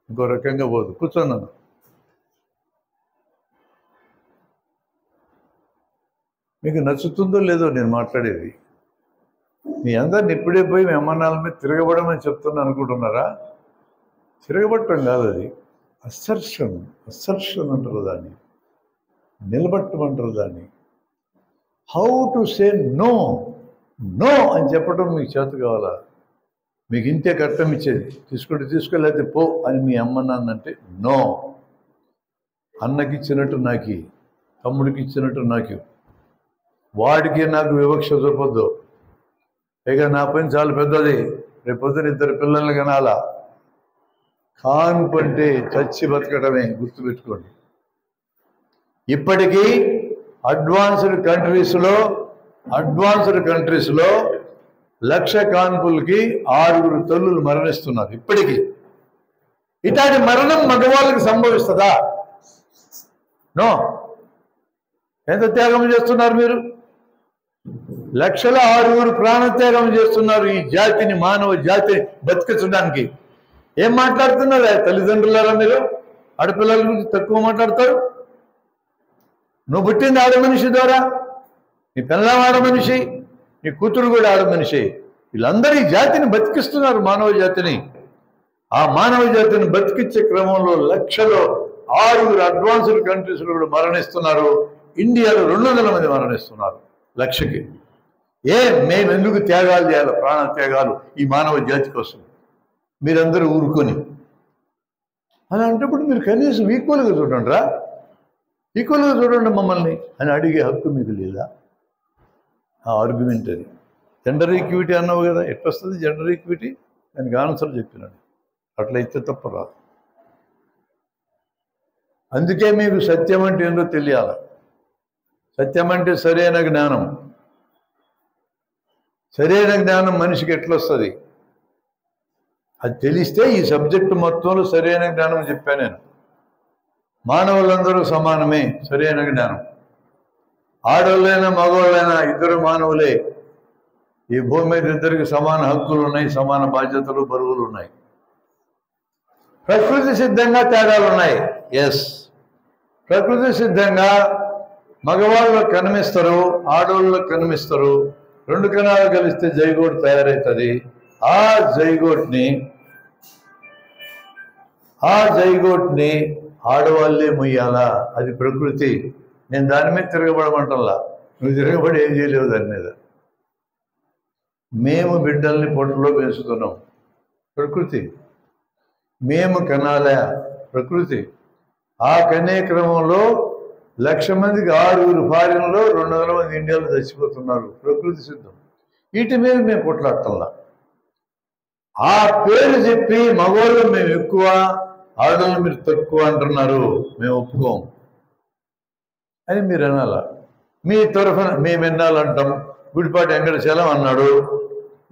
ఇంకో రకంగా పోదు. కూర్చోన్నాను. మీకు నచ్చుతుందో లేదో నేను మాట్లాడేది? మీ అందరిని ఇప్పుడే పోయి మీ అమ్మనాల మీద తిరగబడమని చెప్తున్నా అనుకుంటున్నారా? తిరగబట్టం కాదు అది, అసర్షన్. అసర్షన్ అంటారు దాన్ని, నిలబట్టమంటారు దాన్ని. How to say no, no అని చెప్పడం మీకు చేత కావాలా? మీకు ఇంతే కట్టం ఇచ్చేది, తీసుకోలేకపోతే పో అని మీ అమ్మ నాన్న అంటే నో. అన్నకి ఇచ్చినట్టు నాకి, తమ్ముడికి ఇచ్చినట్టు నాకు, వాడికి నాకు వివక్ష చూపొద్దు. పైగా నా పని చాలా పెద్దది, రేపు పొద్దున 2 పిల్లల్ని కనాలా. కాన్పంటే చచ్చి బతకడమే, గుర్తుపెట్టుకోండి. ఇప్పటికీ అడ్వాన్స్డ్ కంట్రీస్లో 1,00,000 కాన్పులకి 6 తల్లులు మరణిస్తున్నారు ఇప్పటికీ. ఇటాటి మరణం మగవాళ్ళకి సంభవిస్తుందా? నో. ఎంత త్యాగం చేస్తున్నారు మీరు? 1,00,000 ప్రాణత్యాగం చేస్తున్నారు ఈ జాతిని, మానవ జాతిని బతికించడానికి. ఏం మాట్లాడుతున్నారు తల్లిదండ్రులారా మీరు? ఆడపిల్లల గురించి తక్కువ మాట్లాడతారు. నువ్వు పుట్టింది ఆడమనిషి ద్వారా, నీ పిల్లం ఆడమనిషి, నీ కూతురు కూడా ఆడమనిషి. వీళ్ళందరూ ఈ జాతిని బతికిస్తున్నారు, మానవ జాతిని. ఆ మానవ జాతిని బతికించే క్రమంలో 1,00,000 అడ్వాన్స్డ్ కంట్రీస్లో కూడా మరణిస్తున్నారు. ఇండియాలో 200 మంది మరణిస్తున్నారు 1,00,000కి. మేము ఎందుకు త్యాగాలు చేయాలి, ప్రాణ త్యాగాలు ఈ మానవ జాతి కోసం? మీరందరూ ఊరుకొని అలా అంటప్పుడు మీరు కనీసం ఈక్వల్గా చూడండి రా, ఈక్వల్గా చూడండి మమ్మల్ని అని అడిగే హక్కు మీకు లేదా? ఆ ఆర్గ్యుమెంట్ అది. జెండర్ ఈక్విటీ అన్నావు కదా, ఎట్లా వస్తుంది జెండర్ ఈక్విటీ? దానికి ఆన్సర్ చెప్పినాడు. అట్లయితే తప్ప రాదు. అందుకే మీకు సత్యం అంటే ఏందో తెలియాలి. సత్యం అంటే సరైన జ్ఞానం. సరైన జ్ఞానం మనిషికి ఎట్లొస్తుంది? అది తెలిస్తే ఈ సబ్జెక్టు మొత్తంలో సరైన జ్ఞానం చెప్పాను నేను. మానవులందరూ సమానమే, సరైన జ్ఞానం. ఆడవాళ్ళైనా మగవాళ్ళైనా ఇద్దరు మానవులే. ఈ భూమి మీద ఇద్దరికి సమాన హక్కులు ఉన్నాయి, సమాన బాధ్యతలు, బరువులు ఉన్నాయి. ప్రకృతి సిద్ధంగా తేడాలు ఉన్నాయి. ఎస్, ప్రకృతి సిద్ధంగా మగవాళ్ళు కనిపిస్తారు, ఆడవాళ్ళు కనిపిస్తారు. 2 కణాలు కలిస్తే జైగోట్ తయారవుతుంది. ఆ జైగోట్ని ఆడవాళ్ళే మొయ్యాలా, అది ప్రకృతి. నేను దాని మీద తిరగబడమంటల్లా, నువ్వు తిరగబడి ఏం చేయలేవు దాని మీద. మేము బిడ్డల్ని పొట్టలో పెంచుతున్నాం, ప్రకృతి. మేము కనాలా, ప్రకృతి. ఆ కనే క్రమంలో 1,00,000 మందికి 6 ఫారిన్లో 200 మంది ఇండియాలో చచ్చిపోతున్నారు, ప్రకృతి సిద్ధం. వీటి మీద మేము కొట్లాడటంలా. ఆ పేరు చెప్పి మగవాళ్ళు మేము ఎక్కువ, ఆడవాళ్ళు మీరు తక్కువ అంటున్నారు, మేము ఒప్పుకోం అని మీరు అనాలా. మీ తరఫున మేము ఎన్నాలంటాం. గుడిపాటి వెంకటచలం అన్నాడు,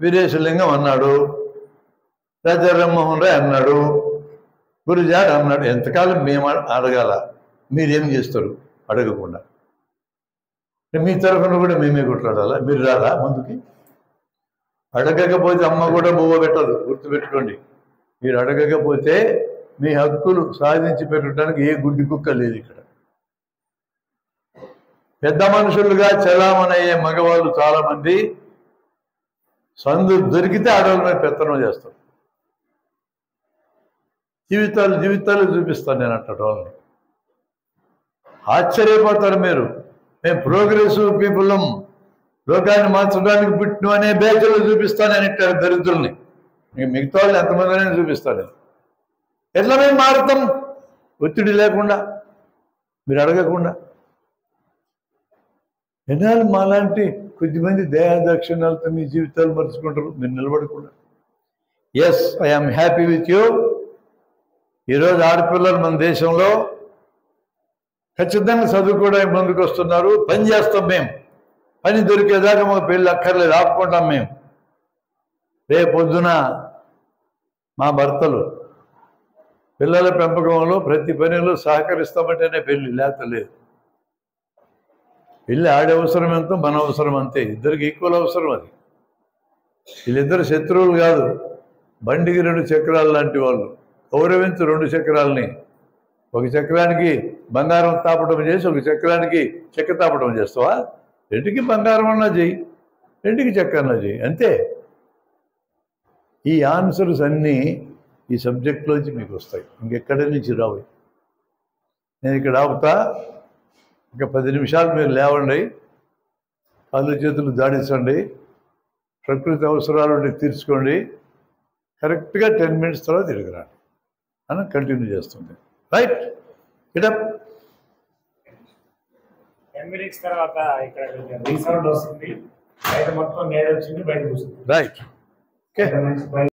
వీరేశలింగం అన్నాడు, రాజా రామ్మోహన్ రాయ్ అన్నాడు, గురుజాడ్ అన్నాడు. ఎంతకాలం మేము అడగాల? మీరేం చేస్తారు అడగకుండా? మీ తరఫున కూడా మేమే కొట్లాడాలా? మీరు రాలా ముందుకి? అడగకపోతే అమ్మ కూడా బువ్వ పెట్టదు, గుర్తుపెట్టుకోండి. మీరు అడగకపోతే మీ హక్కులు సాధించి పెట్టడానికి ఏ గుడ్డి కుక్క లేదు ఇక్కడ. పెద్ద మనుషులుగా చలామణయ్యే మగవాళ్ళు చాలామంది సందు దొరికితే ఆడవాళ్ళ మీద పెత్తనం చేస్తారు. జీవితాలు చూపిస్తాను నేను అంటాడు వాళ్ళని. ఆశ్చర్యపోతారు మీరు. మేము ప్రోగ్రెసివ్ పీపులం, లోకాన్ని మార్చడానికి పుట్టిన అనే బేచలో చూపిస్తానని దరిద్రుల్ని. మిగతా వాళ్ళు ఎంతమందినైనా చూపిస్తాడు. ఎట్లా మేము మారుతాం? ఒత్తిడి లేకుండా, మీరు అడగకుండా. ఎన్నాళ్ళు మాలాంటి కొద్దిమంది దయాదాక్షిణ్యాలతో మీ జీవితాలు మర్చుకుంటారు, మీరు నిలబడకుండా. Yes, I'm happy with you. ఈరోజు ఆడపిల్లలు మన దేశంలో ఖచ్చితంగా చదువుకోవడానికి ముందుకు వస్తున్నారు. పని చేస్తాం మేము, పని దొరికేదాకా మాకు పెళ్ళి అక్కర్లేదు, ఆపుకుంటాం మేము. రేపొద్దున మా భర్తలు పిల్లల పెంపకంలో ప్రతి పనిలో సహకరిస్తామంటేనే పెళ్ళి, లేకపోతే లేదు. పెళ్ళి ఆడే అవసరం ఎంతో మన అవసరం అంతే, ఇద్దరికి ఈక్వల్ అవసరం అది. వీళ్ళిద్దరు శత్రువులు కాదు, బండికి 2 చక్రాలు లాంటి వాళ్ళు. గౌరవించు 2 చక్రాలని. ఒక చక్రానికి బంగారం తాపటం చేసి ఒక చక్రానికి చెక్క తాపటం చేస్తావా? 2కి బంగారం అన్నా చెయ్యి, 2కి చెక్క అన్నా చెయ్యి, అంతే. ఈ ఆన్సర్స్ అన్నీ ఈ సబ్జెక్ట్లోంచి మీకు వస్తాయి, ఇంకెక్కడి నుంచి రావు. నేను ఇక్కడ ఆపుతా. ఇంకా 10 నిమిషాలు మీరు లేవండి, కాళ్ళు చేతులు జాడించండి, ప్రకృతి అవసరాలు తీర్చుకోండి. కరెక్ట్గా 10 మినిట్స్ తర్వాత తిరిగిరాండి అని కంటిన్యూ చేస్తుంది. రైట్, ఇటప్ 10 మినిట్స్ తర్వాత ఇక్కడ రీసౌండ్ వస్తుంది, బయట మొత్తం నేల వచ్చింది, బయట కూర్చుంది. Right, okay.